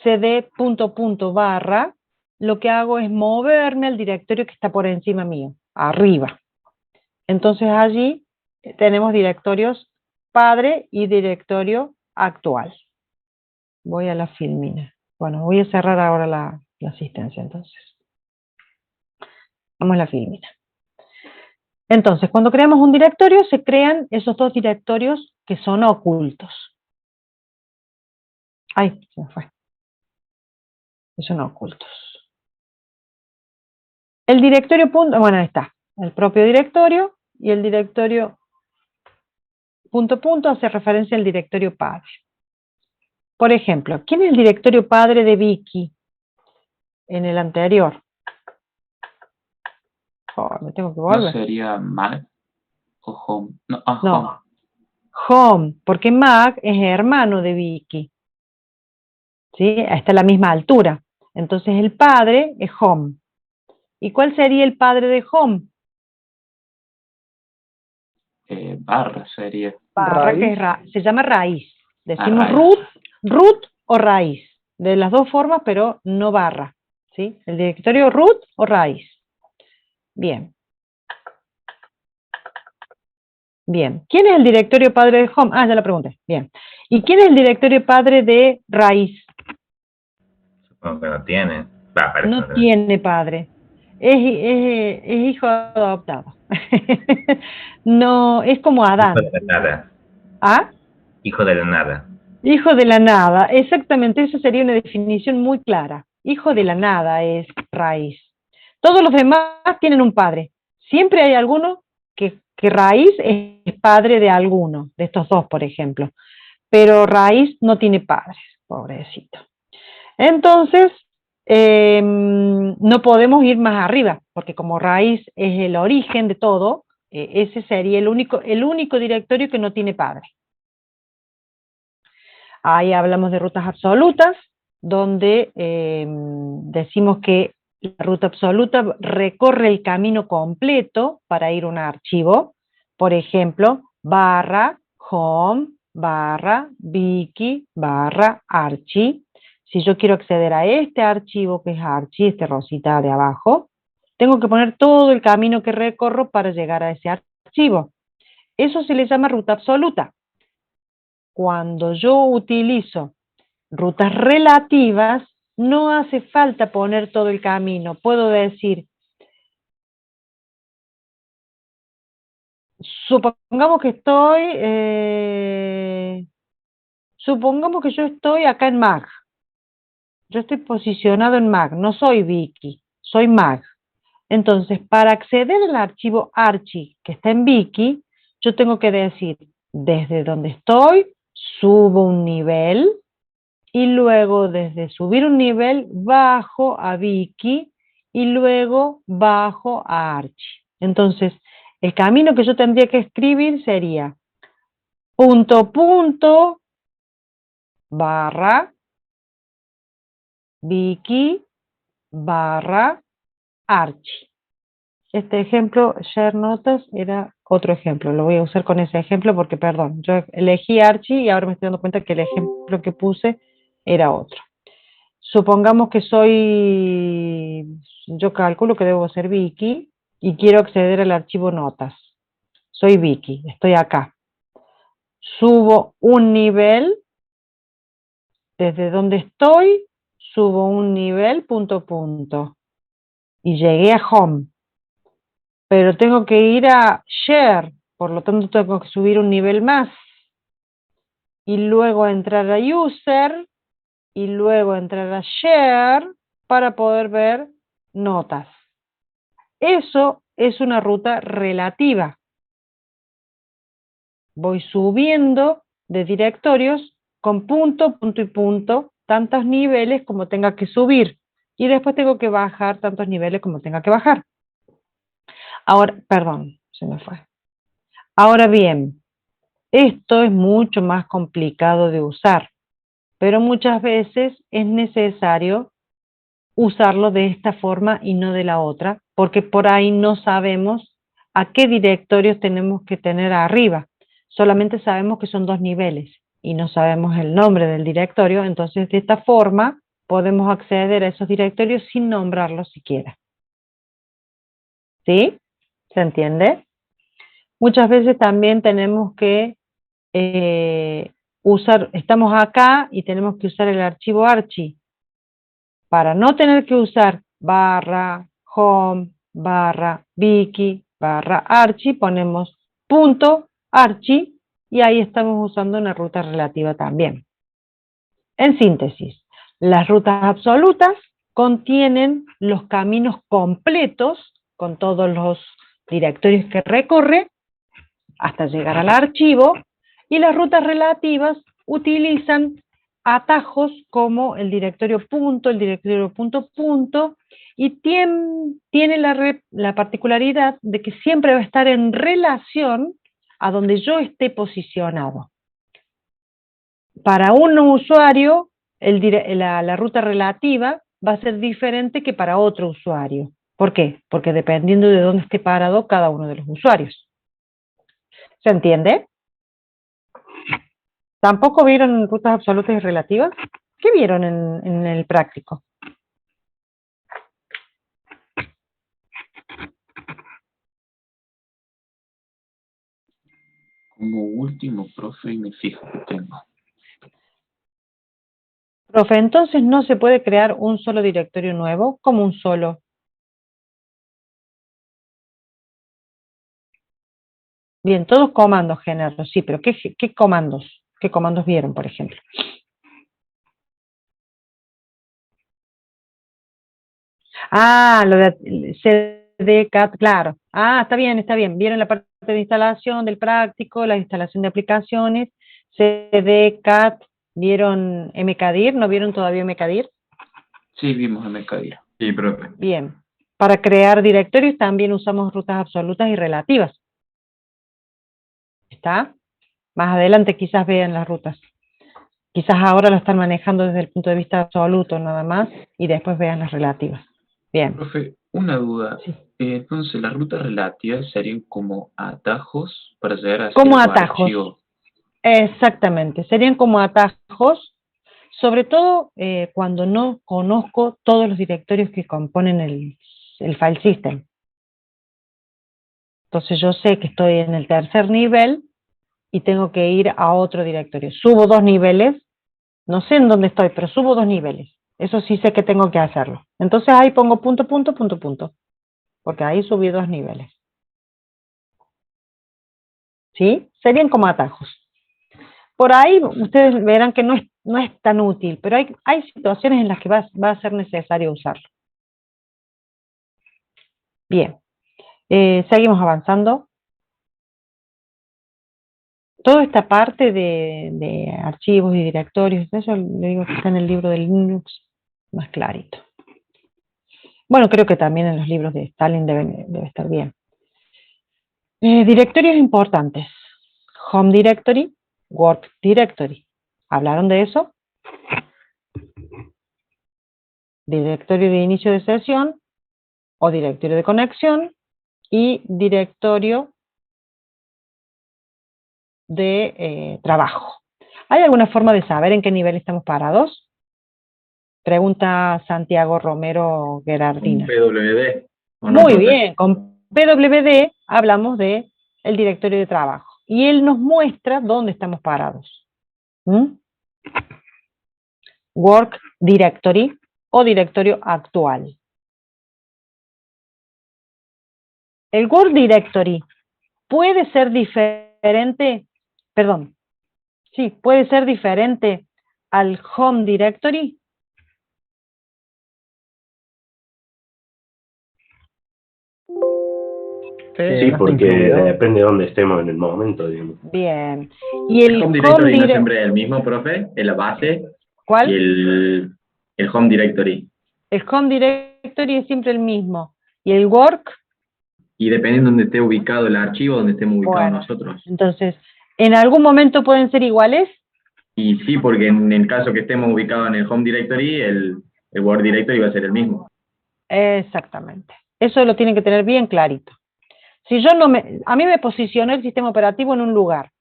cd ... lo que hago es moverme al directorio que está por encima mío, arriba. Entonces allí tenemos directorios padre y directorio actual. Voy a la filmina. Bueno, voy a cerrar ahora la asistencia entonces. Vamos a la filmina. Entonces, cuando creamos un directorio, se crean esos dos directorios que son ocultos. Ay, se me fue. Que son ocultos. El directorio punto, bueno, ahí está. El propio directorio y el directorio punto hace referencia al directorio padre. Por ejemplo, ¿quién es el directorio padre de Vicky? En el anterior. Oh, me tengo que volver. ¿No sería Mac o Home? No, Home. No. Home, porque Mac es hermano de Vicky. ¿Sí? Está a la misma altura. Entonces el padre es Home. ¿Y cuál sería el padre de Home? Barra sería. Barra, que se llama raíz. Decimos Raíz. root o raíz. De las dos formas, pero no barra. ¿Sí? El directorio root o raíz. Bien. Bien. ¿Quién es el directorio padre de Home? Ah, ya lo pregunté. Bien. ¿Y quién es el directorio padre de raíz? Supongo que no tiene. No tiene padre. Es hijo adoptado. No, es como Adán. Hijo de la nada. ¿Ah? Hijo de la nada. Hijo de la nada. Exactamente, esa sería una definición muy clara. Hijo de la nada es raíz. Todos los demás tienen un padre. Siempre hay alguno que raíz es padre de alguno, de estos dos, por ejemplo. Pero raíz no tiene padres, pobrecito. Entonces, no podemos ir más arriba, porque como raíz es el origen de todo, ese sería el único directorio que no tiene padre. Ahí hablamos de rutas absolutas, donde decimos que la ruta absoluta recorre el camino completo para ir a un archivo. Por ejemplo, /home, /Vicky, /archi. Si yo quiero acceder a este archivo, que es archi, este rosita de abajo, tengo que poner todo el camino que recorro para llegar a ese archivo. Eso se le llama ruta absoluta. Cuando yo utilizo rutas relativas, no hace falta poner todo el camino. Puedo decir, supongamos que yo estoy acá en Mag. Yo estoy posicionado en Mag, no soy Vicky, soy Mag. Entonces, para acceder al archivo archi que está en Vicky, yo tengo que decir, desde donde estoy, subo un nivel, y luego desde subir un nivel, bajo a Vicky, y luego bajo a Archie. Entonces, el camino que yo tendría que escribir sería punto, barra, Vicky, barra, Archie. Este ejemplo, share notas, era otro ejemplo. Lo voy a usar con ese ejemplo porque, perdón, yo elegí Archie y ahora me estoy dando cuenta que el ejemplo que puse era otro. Supongamos que yo calculo que debo ser Vicky y quiero acceder al archivo notas. Soy Vicky, estoy acá. Subo un nivel, desde donde estoy, subo un nivel, punto. Y llegué a home. Pero tengo que ir a share, por lo tanto tengo que subir un nivel más. Y luego entrar a user, y luego entrar a share para poder ver notas. Eso es una ruta relativa. Voy subiendo de directorios con punto y punto, tantos niveles como tenga que subir. Y después tengo que bajar tantos niveles como tenga que bajar. Ahora, perdón, se me fue. Ahora bien, Esto es mucho más complicado de usar, pero muchas veces es necesario usarlo de esta forma y no de la otra, porque por ahí no sabemos a qué directorios tenemos que tener arriba. Solamente sabemos que son 2 niveles y no sabemos el nombre del directorio, entonces de esta forma podemos acceder a esos directorios sin nombrarlos siquiera. ¿Sí? ¿Se entiende? Muchas veces también tenemos que estamos acá y tenemos que usar el archivo archi. Para no tener que usar barra home, barra wiki, barra archi, ponemos punto archi y ahí estamos usando una ruta relativa también. En síntesis, las rutas absolutas contienen los caminos completos con todos los directorios que recorre hasta llegar al archivo, y las rutas relativas utilizan atajos como el directorio punto, el directorio punto punto, y tiene la particularidad de que siempre va a estar en relación a donde yo esté posicionado. Para un usuario, la ruta relativa va a ser diferente que para otro usuario. ¿Por qué? Porque dependiendo de dónde esté parado cada uno de los usuarios. ¿Se entiende? ¿Tampoco vieron rutas absolutas y relativas? ¿Qué vieron en el práctico? Como último, profe, y me fijo que tengo. Profe, entonces no se puede crear un solo directorio nuevo, como un solo. Bien, todos comandos generos, sí, pero ¿qué comandos? ¿Qué comandos vieron, por ejemplo? Ah, lo de cdcat, claro. Ah, está bien. Vieron la parte de instalación del práctico, la instalación de aplicaciones, cdcat, ¿vieron mkdir? ¿No vieron todavía mkdir? Sí, vimos MKDIR. Sí, profe. Bien. Para crear directorios también usamos rutas absolutas y relativas. ¿Está? Más adelante quizás vean las rutas. Quizás ahora lo están manejando desde el punto de vista absoluto nada más y después vean las relativas. Bien. Profe, una duda. Sí. Entonces, las rutas relativas serían como atajos para llegar a Como cierto atajos. archivo. Exactamente. Serían como atajos, sobre todo cuando no conozco todos los directorios que componen el file system. Entonces yo sé que estoy en el 3er nivel y tengo que ir a otro directorio. Subo 2 niveles, no sé en dónde estoy, pero subo 2 niveles. Eso sí sé que tengo que hacerlo. Entonces ahí pongo punto, punto, punto, punto. Porque ahí subí 2 niveles. ¿Sí? Serían como atajos. Por ahí ustedes verán que no es tan útil, pero hay situaciones en las que va a ser necesario usarlo. Bien. Seguimos avanzando. Toda esta parte de archivos y directorios, eso le digo que está en el libro de Linux más clarito. Bueno, creo que también en los libros de Stalin debe estar bien. Directorios importantes. Home Directory, Work Directory. ¿Hablaron de eso? Directorio de inicio de sesión o directorio de conexión y directorio de trabajo. ¿Hay alguna forma de saber en qué nivel estamos parados? Pregunta Santiago Romero Gerardina. PWD. Muy bien, con PWD hablamos de el directorio de trabajo y él nos muestra dónde estamos parados. Work Directory o directorio actual. El Work Directory puede ser diferente, puede ser diferente al Home Directory. Sí, porque depende de dónde estemos en el momento, digamos. Bien. ¿Y el Home Directory no siempre es el mismo, profe? ¿Es la base? ¿Cuál? Y el Home Directory. El Home Directory es siempre el mismo. ¿Y el Work? Y dependiendo de dónde esté ubicado el archivo, donde estemos ubicados nosotros. Entonces, ¿En algún momento pueden ser iguales? Y sí, porque en el caso que estemos ubicados en el Home Directory, el Word Directory va a ser el mismo. Exactamente. Eso lo tienen que tener bien clarito. Si yo a mí me posicionó el sistema operativo en un lugar.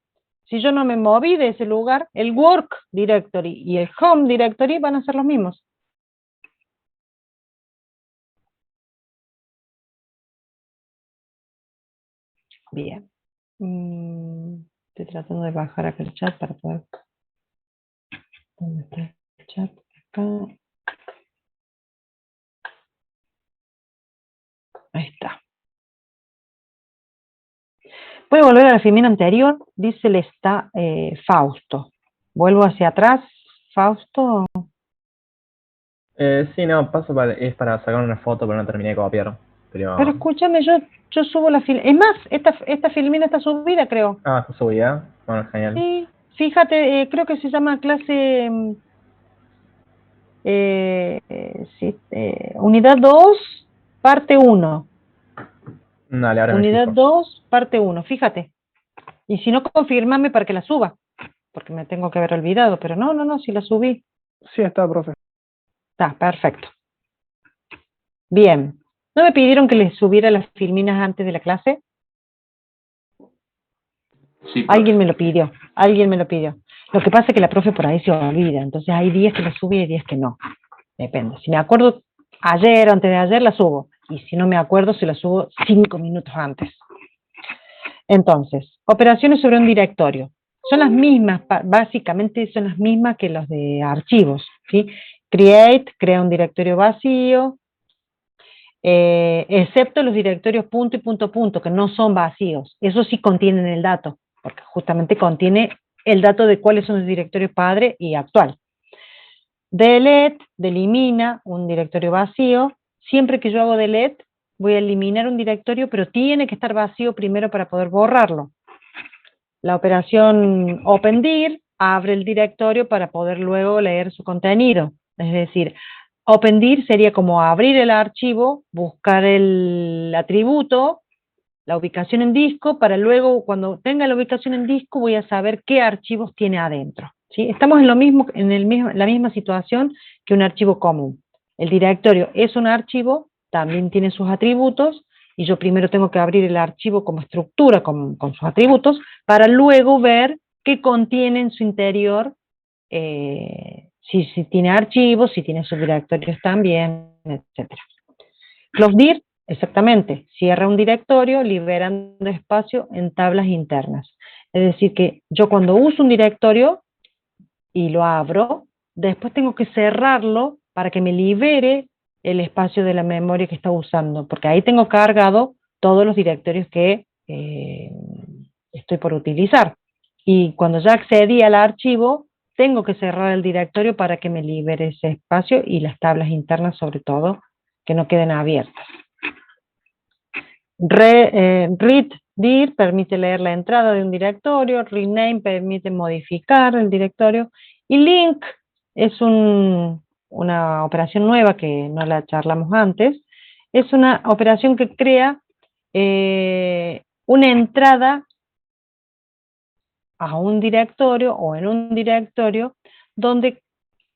Si yo no me moví de ese lugar, el Work Directory y el Home Directory van a ser los mismos. Bien. Estoy tratando de bajar acá el chat para poder... ¿Dónde está el chat? Acá. Ahí está. Voy a volver a la filmina anterior. Dice le está Fausto. Vuelvo hacia atrás. Fausto. Sí, no, es para sacar una foto, pero no terminé de copiar. Pero escúchame, yo subo la filmina. Es más, esta filmina está subida, creo. Ah, está subida. Bueno, genial. Sí, fíjate, creo que se llama clase... sí, unidad 2, parte 1. Dale, ahora me Unidad fijo. 2, parte 1, fíjate. Y si no, confírmame para que la suba. Porque me tengo que haber olvidado, pero no, si la subí. Sí, está, profe. Está, perfecto. Bien. ¿No me pidieron que les subiera las filminas antes de la clase? Sí, Alguien me lo pidió, Lo que pasa es que la profe por ahí se olvida, entonces hay días que la subo y hay días que no. Depende. Si me acuerdo ayer o antes de ayer, la subo. Y si no me acuerdo, se la subo 5 minutos antes. Entonces, operaciones sobre un directorio. Son las mismas, básicamente son las mismas que los de archivos, ¿sí? Create, crea un directorio vacío, excepto los directorios punto y punto punto, que no son vacíos. Eso sí contienen el dato, porque justamente contiene el dato de cuáles son los directorios padre y actual. Delete, elimina un directorio vacío. Siempre que yo hago delete, voy a eliminar un directorio, pero tiene que estar vacío primero para poder borrarlo. La operación opendir abre el directorio para poder luego leer su contenido. Es decir, opendir sería como abrir el archivo, buscar el atributo, la ubicación en disco, para luego, cuando tenga la ubicación en disco, voy a saber qué archivos tiene adentro. ¿Sí? Estamos en la misma situación que un archivo común. El directorio es un archivo, también tiene sus atributos, y yo primero tengo que abrir el archivo como estructura, con sus atributos, para luego ver qué contiene en su interior, si tiene archivos, si tiene subdirectorios también, etc. Closdir, exactamente, cierra un directorio liberando espacio en tablas internas. Es decir, que yo cuando uso un directorio y lo abro, después tengo que cerrarlo para que me libere el espacio de la memoria que está usando, porque ahí tengo cargado todos los directorios que estoy por utilizar. Y cuando ya accedí al archivo, tengo que cerrar el directorio para que me libere ese espacio y las tablas internas, sobre todo, que no queden abiertas. Readdir permite leer la entrada de un directorio, rename permite modificar el directorio, y link es una operación nueva que no la charlamos antes, es una operación que crea una entrada a un directorio o en un directorio donde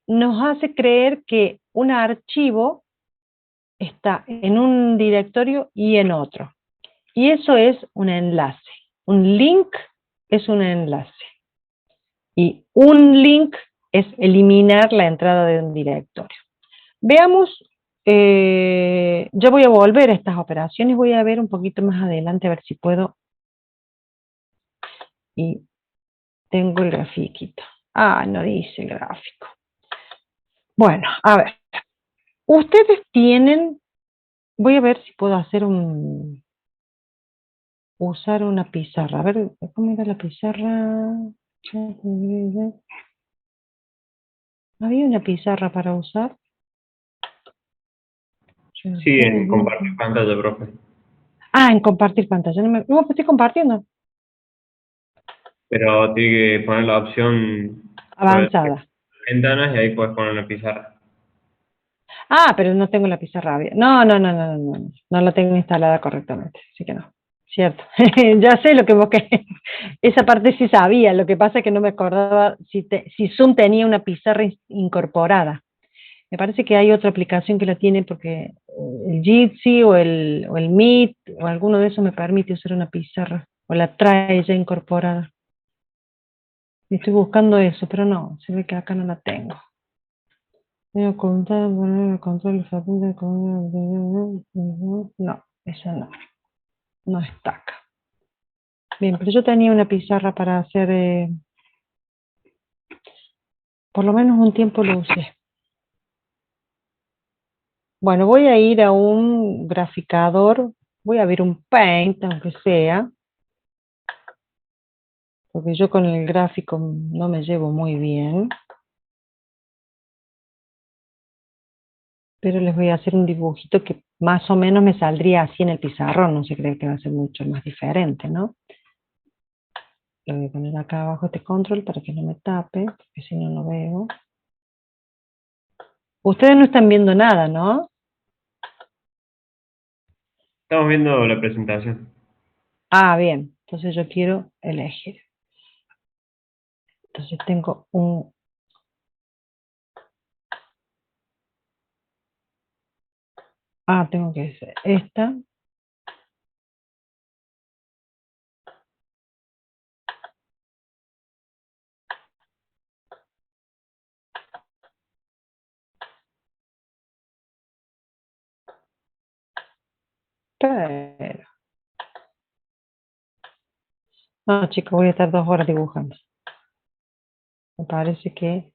nos hace creer que un archivo está en un directorio y en otro. Y eso es un enlace. Un link es un enlace. Y un link es eliminar la entrada de un directorio. Veamos, yo voy a volver a estas operaciones, voy a ver un poquito más adelante, a ver si puedo. Y tengo el grafiquito. Ah, no dice el gráfico. Bueno, a ver. Ustedes tienen, voy a ver si puedo hacer usar una pizarra. A ver, ¿cómo era la pizarra? ¿Había una pizarra para usar? Sí, en compartir pantalla, profe. Ah, en compartir pantalla. No, pues estoy compartiendo. Pero tiene que poner la opción Avanzada. ventanas y ahí puedes poner una pizarra. Ah, pero no tengo la pizarra abierta. No la tengo instalada correctamente, así que no. Cierto. Ya sé lo que vos querés. Esa parte sí sabía, lo que pasa es que no me acordaba si Zoom tenía una pizarra incorporada. Me parece que hay otra aplicación que la tiene porque el Jitsi o el Meet o alguno de esos me permite usar una pizarra o la trae ya incorporada. Estoy buscando eso, pero no, se ve que acá no la tengo. Voy a contar, poner el control facultad. No, esa no. No está acá. Bien, pero yo tenía una pizarra para hacer, por lo menos un tiempo lo usé. Bueno, voy a ir a un graficador, voy a abrir un Paint, aunque sea, porque yo con el gráfico no me llevo muy bien. Pero les voy a hacer un dibujito que más o menos me saldría así en el pizarrón, no se cree que va a ser mucho más diferente, ¿no? Lo voy a poner acá abajo este control para que no me tape, porque si no, no veo. Ustedes no están viendo nada, ¿no? Estamos viendo la presentación. Ah, bien. Entonces yo quiero elegir. Entonces tengo un... Ah, tengo que hacer esta. Pero... No, chicos, voy a estar 2 horas dibujando. Me parece que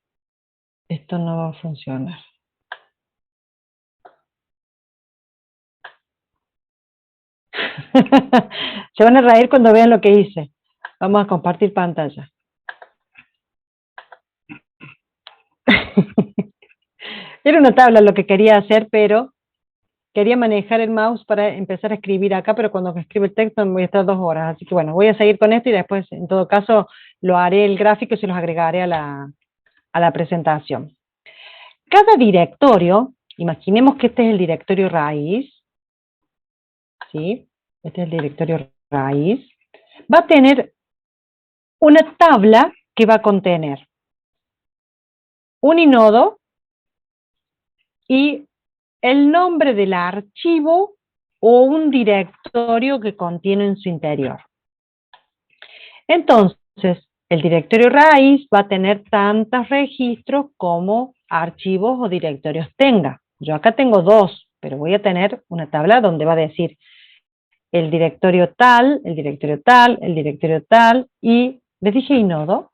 esto no va a funcionar. Se van a reír cuando vean lo que hice. Vamos a compartir pantalla. Era una tabla lo que quería hacer, pero quería manejar el mouse para empezar a escribir acá, pero cuando escribo el texto voy a estar 2 horas. Así que bueno, voy a seguir con esto y después, en todo caso, lo haré el gráfico y se los agregaré a la presentación. Cada directorio, imaginemos que este es el directorio raíz, ¿sí? Este es el directorio raíz. Va a tener una tabla que va a contener un inodo y el nombre del archivo o un directorio que contiene en su interior. Entonces, el directorio raíz va a tener tantos registros como archivos o directorios tenga. Yo acá tengo 2, pero voy a tener una tabla donde va a decir el directorio tal, el directorio tal, el directorio tal, y les dije inodo.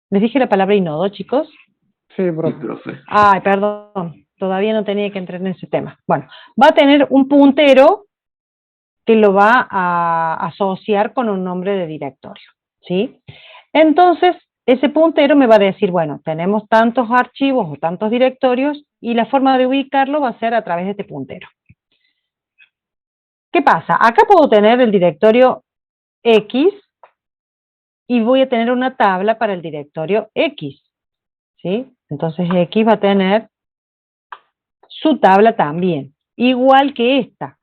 ¿Les dije la palabra inodo, chicos? Sí, profe. Ay, perdón, todavía no tenía que entrar en ese tema. Bueno, va a tener un puntero que lo va a asociar con un nombre de directorio, ¿sí? Entonces, ese puntero me va a decir, bueno, tenemos tantos archivos o tantos directorios y la forma de ubicarlo va a ser a través de este puntero. ¿Qué pasa? Acá puedo tener el directorio X y voy a tener una tabla para el directorio X, ¿sí? Entonces X va a tener su tabla también, igual que esta.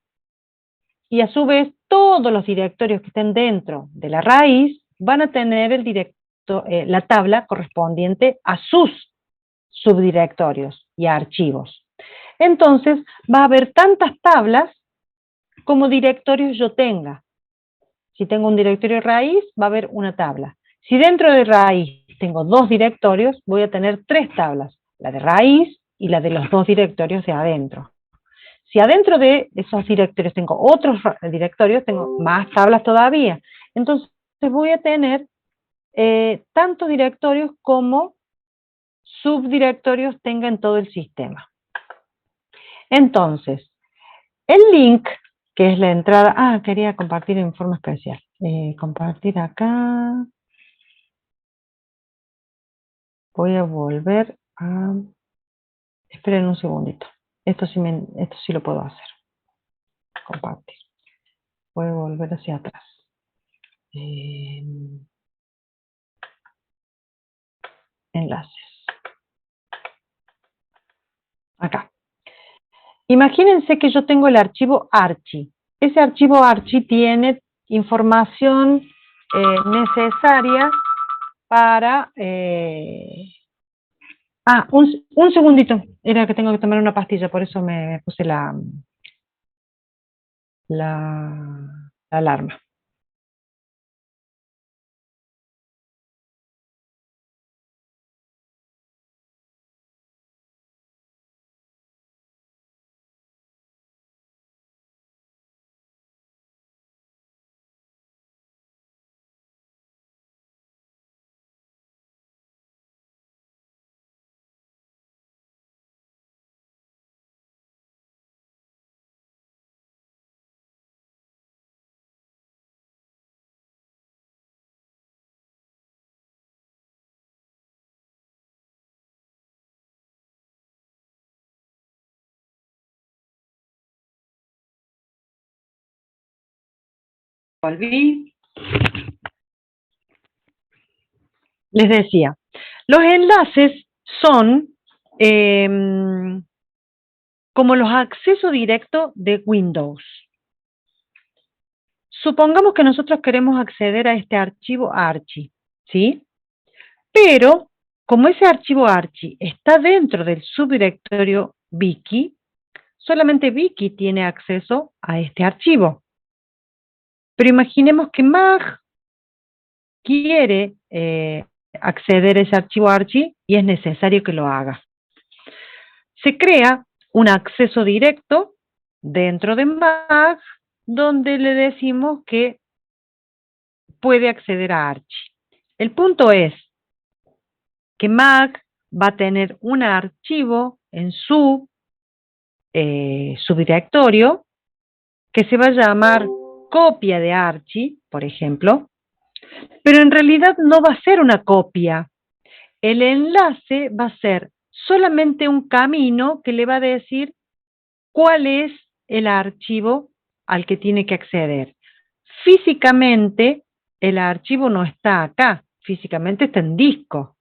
Y a su vez, todos los directorios que estén dentro de la raíz van a tener la tabla correspondiente a sus subdirectorios y archivos. Entonces, va a haber tantas tablas como directorios yo tenga. Si tengo un directorio raíz, va a haber una tabla. Si dentro de raíz tengo 2 directorios, voy a tener 3 tablas, la de raíz y la de los 2 directorios de adentro. Si adentro de esos directorios tengo otros directorios, tengo más tablas todavía. Entonces voy a tener tantos directorios como subdirectorios tenga en todo el sistema. Entonces, el link, que es la entrada, quería compartir en forma especial. Compartir acá. Voy a volver a... Esperen un segundito. Esto sí lo puedo hacer. Compartir. Voy a volver hacia atrás. Enlaces. Acá. Imagínense que yo tengo el archivo archi. Ese archivo archi tiene información necesaria para... un segundito. Era que tengo que tomar una pastilla, por eso me puse la alarma. Volví. Les decía, los enlaces son como los accesos directos de Windows. Supongamos que nosotros queremos acceder a este archivo archi, ¿sí? Pero, como ese archivo archi está dentro del subdirectorio Wiki, solamente Wiki tiene acceso a este archivo. Pero imaginemos que Mag quiere acceder a ese archivo archi y es necesario que lo haga. Se crea un acceso directo dentro de Mag donde le decimos que puede acceder a archi. El punto es que Mag va a tener un archivo en su subdirectorio que se va a llamar copia de archi, por ejemplo, pero en realidad no va a ser una copia. El enlace va a ser solamente un camino que le va a decir cuál es el archivo al que tiene que acceder. Físicamente, el archivo no está acá, físicamente está en disco.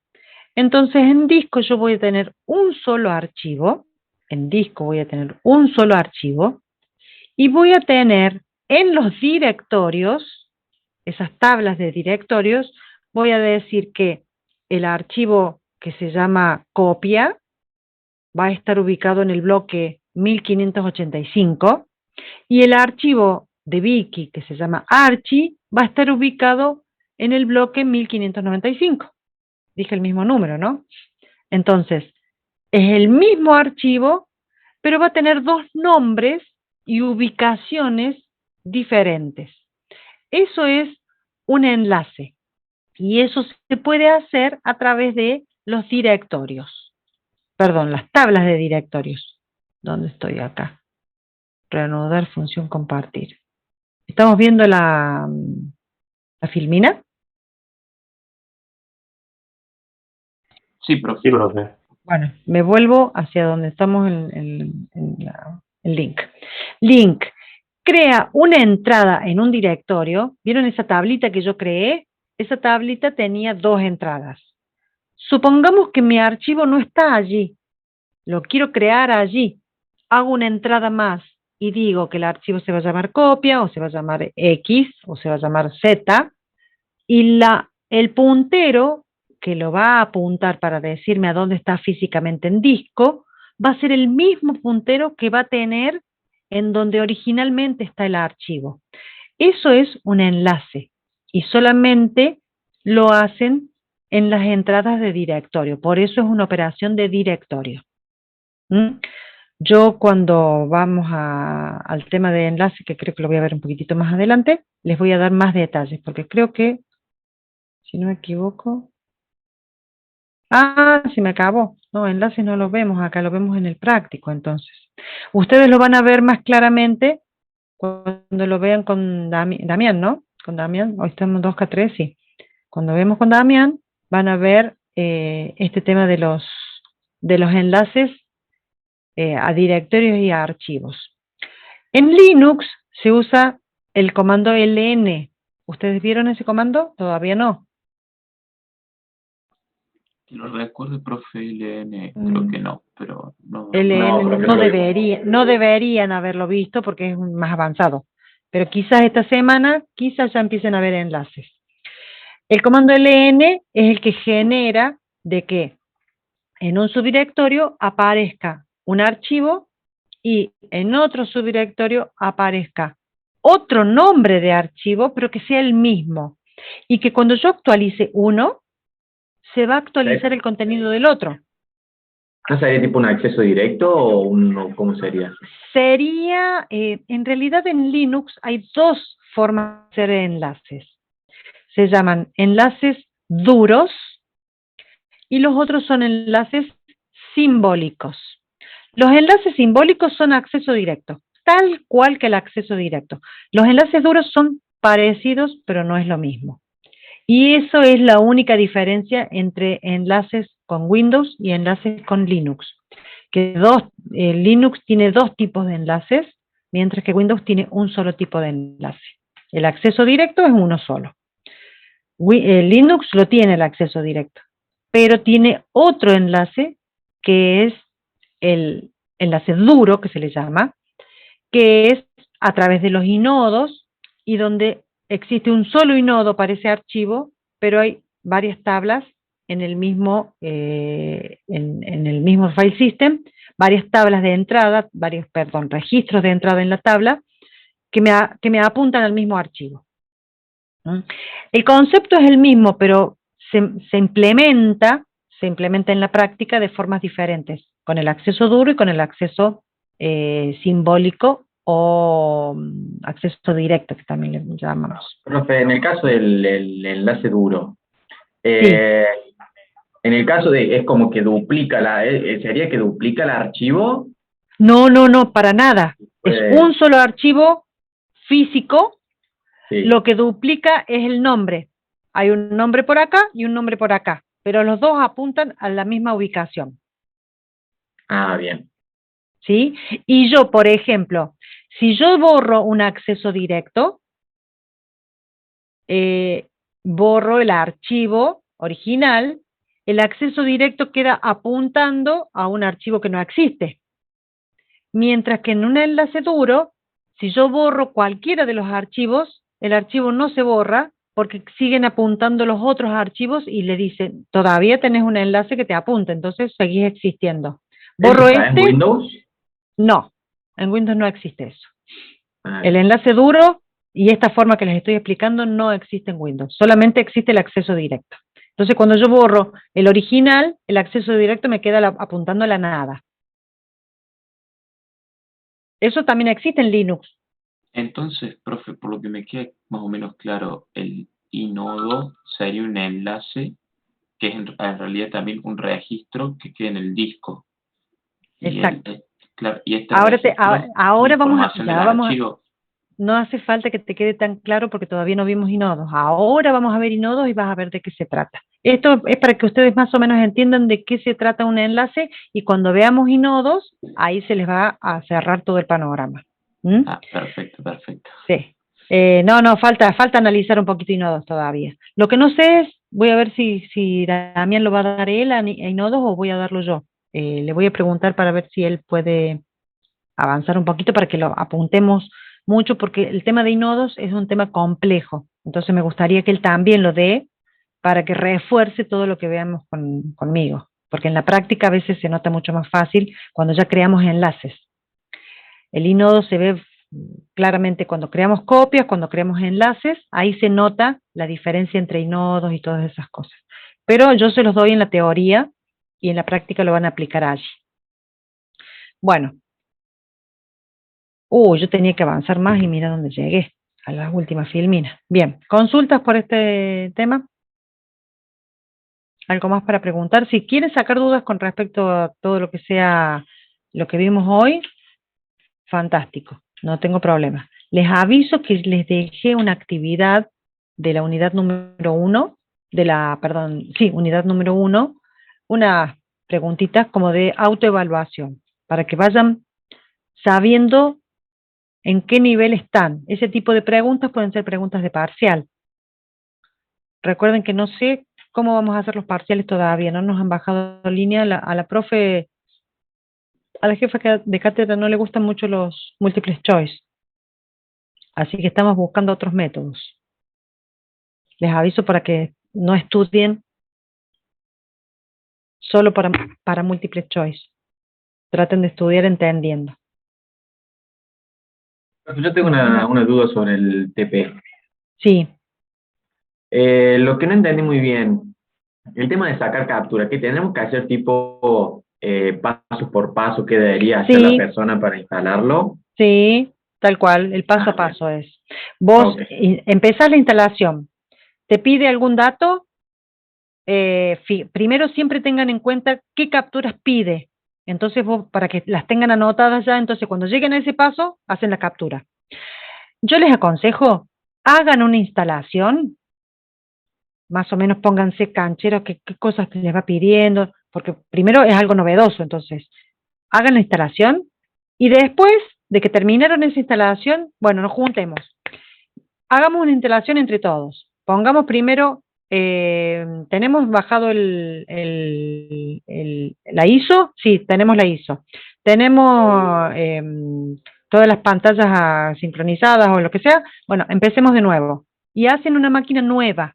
Entonces, en disco yo voy a tener un solo archivo, en disco voy a tener un solo archivo, y voy a tener en los directorios, esas tablas de directorios, voy a decir que el archivo que se llama copia va a estar ubicado en el bloque 1585 y el archivo de Wiki que se llama archi va a estar ubicado en el bloque 1595. Dije el mismo número, ¿no? Entonces, es el mismo archivo, pero va a tener dos nombres y ubicaciones diferentes. Eso es un enlace y eso se puede hacer a través de los directorios. Perdón, las tablas de directorios. ¿Dónde estoy acá? Reanudar función compartir. ¿Estamos viendo la filmina? Sí, profe. Sí, profe. Bueno, me vuelvo hacia donde estamos en el link. Link. Crea una entrada en un directorio. ¿Vieron esa tablita que yo creé? Esa tablita tenía dos entradas. Supongamos que mi archivo no está allí. Lo quiero crear allí. Hago una entrada más y digo que el archivo se va a llamar copia, o se va a llamar X, o se va a llamar Z, y el puntero que lo va a apuntar para decirme a dónde está físicamente en disco, va a ser el mismo puntero que va a tener en donde originalmente está el archivo. Eso es un enlace, y solamente lo hacen en las entradas de directorio, por eso es una operación de directorio. Yo cuando vamos al tema de enlace, que creo que lo voy a ver un poquitito más adelante, les voy a dar más detalles, porque creo que, si no me equivoco... Ah, se me acabó. No, enlaces no los vemos acá, lo vemos en el práctico, entonces. Ustedes lo van a ver más claramente cuando lo vean con Damián, ¿no? Con Damián, hoy estamos 2K3, sí. Cuando vemos con Damián, van a ver este tema de los enlaces a directorios y a archivos. En Linux se usa el comando ln. ¿Ustedes vieron ese comando? Todavía no. Que lo recuerde, profe, LN, creo que no, pero no. No deberían haberlo visto porque es más avanzado. Pero quizás esta semana, quizás ya empiecen a ver enlaces. El comando LN es el que genera de que en un subdirectorio aparezca un archivo y en otro subdirectorio aparezca otro nombre de archivo, pero que sea el mismo. Y que cuando yo actualice uno, se va a actualizar el contenido del otro. ¿No sería tipo un acceso directo o cómo sería? Sería, en realidad en Linux hay dos formas de hacer enlaces. Se llaman enlaces duros y los otros son enlaces simbólicos. Los enlaces simbólicos son acceso directo, tal cual que el acceso directo. Los enlaces duros son parecidos, pero no es lo mismo. Y eso es la única diferencia entre enlaces con Windows y enlaces con Linux. Que Linux tiene dos tipos de enlaces, mientras que Windows tiene un solo tipo de enlace. El acceso directo es uno solo. Linux lo tiene el acceso directo, pero tiene otro enlace que es el enlace duro, que se le llama, que es a través de los inodos y donde existe un solo inodo para ese archivo, pero hay varias tablas en el mismo file system, varias tablas de entrada, registros de entrada en la tabla que me apuntan al mismo archivo. El concepto es el mismo, pero se implementa en la práctica de formas diferentes, con el acceso duro y con el acceso simbólico o acceso directo, que también le llamamos. Profe, en el caso del enlace duro, Sí. en el caso de, es como que duplica ¿sería que duplica el archivo? No, para nada. Es un solo archivo físico. Sí. Lo que duplica es el nombre. Hay un nombre por acá y un nombre por acá, pero los dos apuntan a la misma ubicación. Ah, bien. ¿Sí? Y yo, por ejemplo, si yo borro un acceso directo, borro el archivo original, el acceso directo queda apuntando a un archivo que no existe. Mientras que en un enlace duro, si yo borro cualquiera de los archivos, el archivo no se borra porque siguen apuntando los otros archivos y le dicen, todavía tenés un enlace que te apunta, entonces seguís existiendo. ¿Borro ¿Está en Windows? No, en Windows no existe eso. El enlace duro y esta forma que les estoy explicando no existe en Windows, solamente existe el acceso directo. Entonces cuando yo borro el original, el acceso directo me queda apuntando a la nada. Eso también existe en Linux. Entonces, profe, por lo que me queda más o menos claro, el inodo sería un enlace que es en realidad también un registro que queda en el disco. Exacto. Claro, y este ahora vamos archivo. No hace falta que te quede tan claro porque todavía no vimos inodos. Ahora vamos a ver inodos y vas a ver de qué se trata. Esto es para que ustedes más o menos entiendan de qué se trata un enlace y cuando veamos inodos, ahí se les va a cerrar todo el panorama. Ah, perfecto. Sí. Falta analizar un poquito inodos todavía. Lo que no sé es, voy a ver si Damián lo va a dar él a inodos o voy a darlo yo. Le voy a preguntar para ver si él puede avanzar un poquito para que lo apuntemos mucho, porque el tema de inodos es un tema complejo. Entonces me gustaría que él también lo dé para que refuerce todo lo que veamos conmigo. Porque en la práctica a veces se nota mucho más fácil cuando ya creamos enlaces. El inodo se ve claramente cuando creamos copias, cuando creamos enlaces, ahí se nota la diferencia entre inodos y todas esas cosas. Pero yo se los doy en la teoría y en la práctica lo van a aplicar allí. Bueno. Yo tenía que avanzar más y mira dónde llegué, a las últimas filminas. Bien, ¿consultas por este tema? ¿Algo más para preguntar? Si quieren sacar dudas con respecto a todo lo que sea lo que vimos hoy, fantástico, no tengo problema. Les aviso que les dejé una actividad de la unidad número 1, unidad número 1, unas preguntitas como de autoevaluación, para que vayan sabiendo en qué nivel están. Ese tipo de preguntas pueden ser preguntas de parcial. Recuerden que no sé cómo vamos a hacer los parciales todavía. No nos han bajado línea. A la profe, a la jefa de cátedra no le gustan mucho los múltiples choice. Así que estamos buscando otros métodos. Les aviso para que no estudien solo para múltiples choice. Traten de estudiar entendiendo. Yo tengo una duda sobre el TP. Sí. Lo que no entendí muy bien, el tema de sacar captura, que tenemos que hacer tipo paso por paso, ¿qué debería hacer la persona para instalarlo? Sí, tal cual, el paso a paso es. Vos empezás la instalación, te pide algún dato, primero siempre tengan en cuenta qué capturas pide. Entonces vos, para que las tengan anotadas ya, entonces cuando lleguen a ese paso, hacen la captura. Yo les aconsejo, hagan una instalación, más o menos pónganse cancheros, qué cosas les va pidiendo, porque primero es algo novedoso, entonces hagan la instalación y después de que terminaron esa instalación, bueno, nos juntemos, hagamos una instalación entre todos, pongamos primero, ¿tenemos bajado la ISO? Sí, tenemos la ISO. Tenemos todas las pantallas sincronizadas o lo que sea. Bueno, empecemos de nuevo. Y hacen una máquina nueva,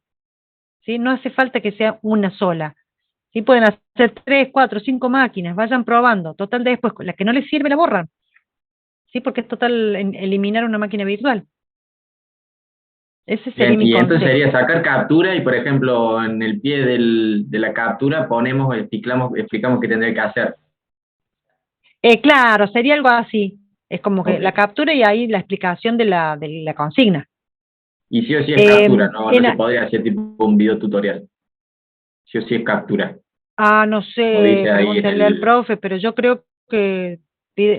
¿sí? No hace falta que sea una sola. ¿Sí? Pueden hacer 3, 4, 5 máquinas, vayan probando. Total, después, la que no les sirve la borran. ¿Sí? Porque es total eliminar una máquina virtual. Ese sería mi consejo. Entonces sería sacar captura y, por ejemplo, en el pie de la captura explicamos qué tendría que hacer. Claro, sería algo así. Es como que la captura y ahí la explicación de la consigna. Y sí o sí es captura, no se podría hacer tipo un video tutorial. Sí o sí es captura. No sé, pregúntenle al profe, pero yo creo que...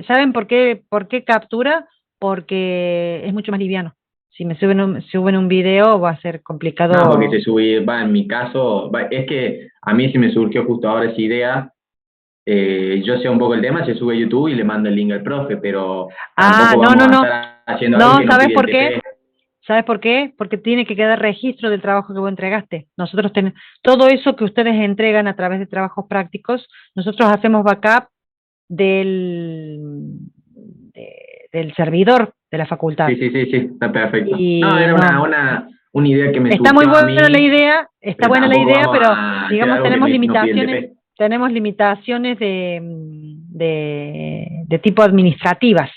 ¿Saben por qué captura? Porque es mucho más liviano. Si me suben un video va a ser complicado. No, porque en mi caso, es que a mí se me surgió justo ahora esa idea. Yo sé un poco el tema, se sube a YouTube y le mando el link al profe, pero tampoco vamos a estar haciendo algo que no ¿sabes pide por el qué? TP. ¿Sabes por qué? Porque tiene que quedar registro del trabajo que vos entregaste. Nosotros tenemos todo eso que ustedes entregan a través de trabajos prácticos, nosotros hacemos backup del servidor de la facultad. Sí, está perfecto. Y era una idea que me surgió. Está muy buena la idea, pero digamos tenemos limitaciones de tipo administrativas.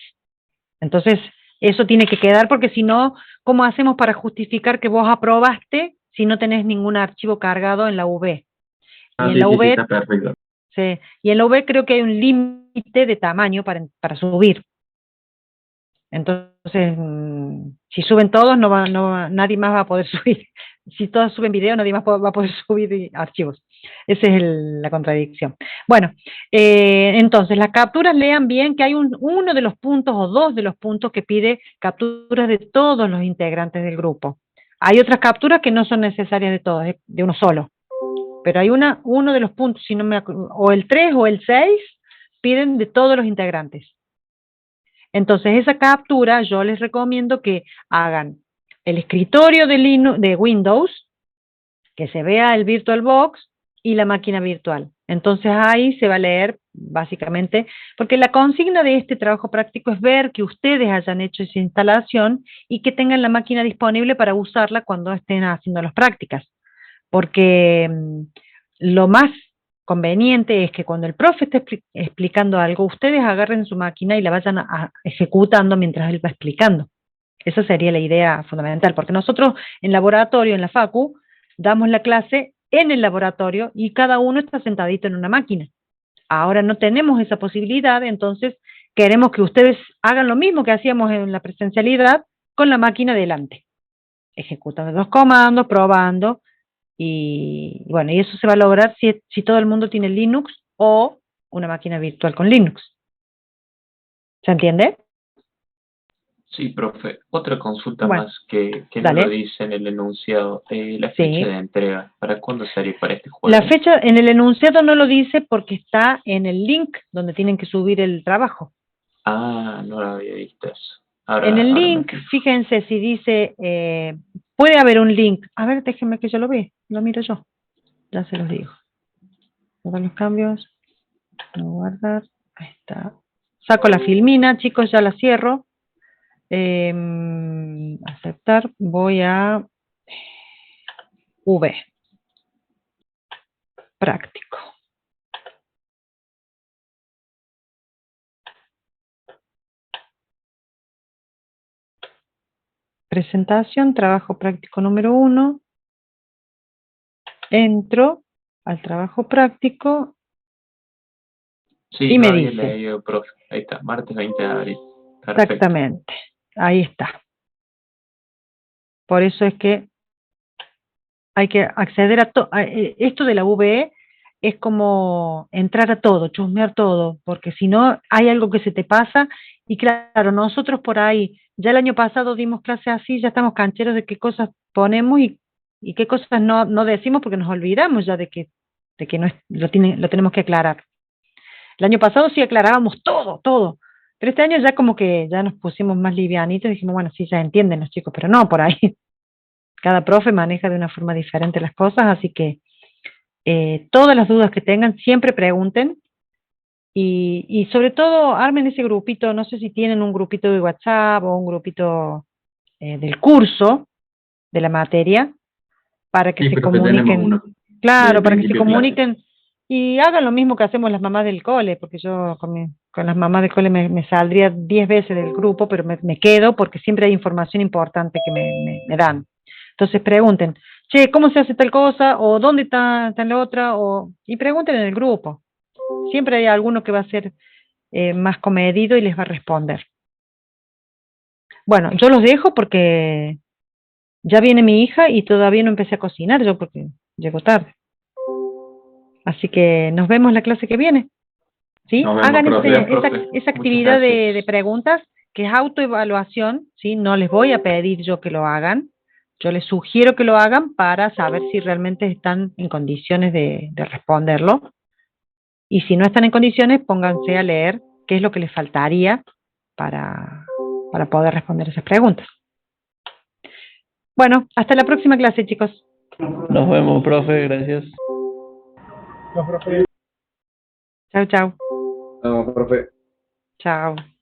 Entonces, eso tiene que quedar porque si no, ¿cómo hacemos para justificar que vos aprobaste si no tenés ningún archivo cargado en la UV? Está perfecto. Sí, y en la UV creo que hay un límite de tamaño para subir. Entonces, si suben todos, nadie más va a poder subir. Si todos suben video, nadie más va a poder subir archivos. Esa es la contradicción. Bueno, entonces, las capturas, lean bien que hay uno de los puntos o dos de los puntos que pide capturas de todos los integrantes del grupo. Hay otras capturas que no son necesarias de todos, de uno solo. Pero hay uno de los puntos, si no me acuerdo, o el 3 o el 6, piden de todos los integrantes. Entonces, esa captura yo les recomiendo que hagan el escritorio de Windows, que se vea el VirtualBox y la máquina virtual. Entonces ahí se va a leer básicamente, porque la consigna de este trabajo práctico es ver que ustedes hayan hecho esa instalación y que tengan la máquina disponible para usarla cuando estén haciendo las prácticas. Porque lo más conveniente es que cuando el profe esté explicando algo, ustedes agarren su máquina y la vayan ejecutando mientras él va explicando. Esa sería la idea fundamental, porque nosotros en laboratorio, en la facu, damos la clase en el laboratorio y cada uno está sentadito en una máquina. Ahora no tenemos esa posibilidad, entonces queremos que ustedes hagan lo mismo que hacíamos en la presencialidad con la máquina delante, ejecutando los comandos, probando. Y bueno, y eso se va a lograr si todo el mundo tiene Linux o una máquina virtual con Linux. ¿Se entiende? Sí, profe. Otra consulta más que no lo dice en el enunciado. La fecha de entrega, ¿para cuándo sería? ¿Para este jueves? La fecha en el enunciado no lo dice porque está en el link donde tienen que subir el trabajo. No lo había visto eso. En el link, fíjense si dice, puede haber un link. A ver, déjenme que yo lo vea, lo miro yo. Ya se los digo. Todos los cambios. No guardar. Ahí está. Saco la filmina, chicos, ya la cierro. Aceptar. Voy a V. Práctico. Presentación, trabajo práctico número 1. Entro al trabajo práctico Sí, y lo me había dice. leído, profe. Ahí está, martes 20 de abril. Perfecto. Exactamente. Ahí está. Por eso es que hay que acceder a todo. Esto de la VE es como entrar a todo, chusmear todo, porque si no hay algo que se te pasa y claro, nosotros por ahí, ya el año pasado dimos clases así, ya estamos cancheros de qué cosas ponemos y qué cosas no decimos porque nos olvidamos ya de que no es, lo tenemos que aclarar. El año pasado sí aclarábamos todo, pero este año ya como que ya nos pusimos más livianitos y dijimos, bueno, sí, ya entienden los chicos, pero no, por ahí. Cada profe maneja de una forma diferente las cosas, así que todas las dudas que tengan, siempre pregunten y sobre todo armen ese grupito, no sé si tienen un grupito de WhatsApp o un grupito del curso, de la materia, para que Sí, se profe, tenemos comuniquen, uno claro, de para que se principio de clase. comuniquen y hagan lo mismo que hacemos las mamás del cole, porque yo con las mamás del cole me saldría 10 veces del grupo, pero me quedo porque siempre hay información importante que me dan. Entonces pregunten, che, ¿cómo se hace tal cosa? ¿O dónde está la otra? Y pregunten en el grupo. Siempre hay alguno que va a ser más comedido y les va a responder. Bueno, yo los dejo porque ya viene mi hija y todavía no empecé a cocinar yo porque llego tarde. Así que nos vemos la clase que viene. ¿Sí? Nos vemos, Hagan profe. Bien, esa profe. Muchas actividad de gracias. preguntas que es autoevaluación, ¿sí? No les voy a pedir yo que lo hagan. Yo les sugiero que lo hagan para saber si realmente están en condiciones de responderlo. Y si no están en condiciones, pónganse a leer qué es lo que les faltaría para poder responder esas preguntas. Bueno, hasta la próxima clase, chicos. Nos vemos, profe, gracias. Chao, chao. No, profe. Chao.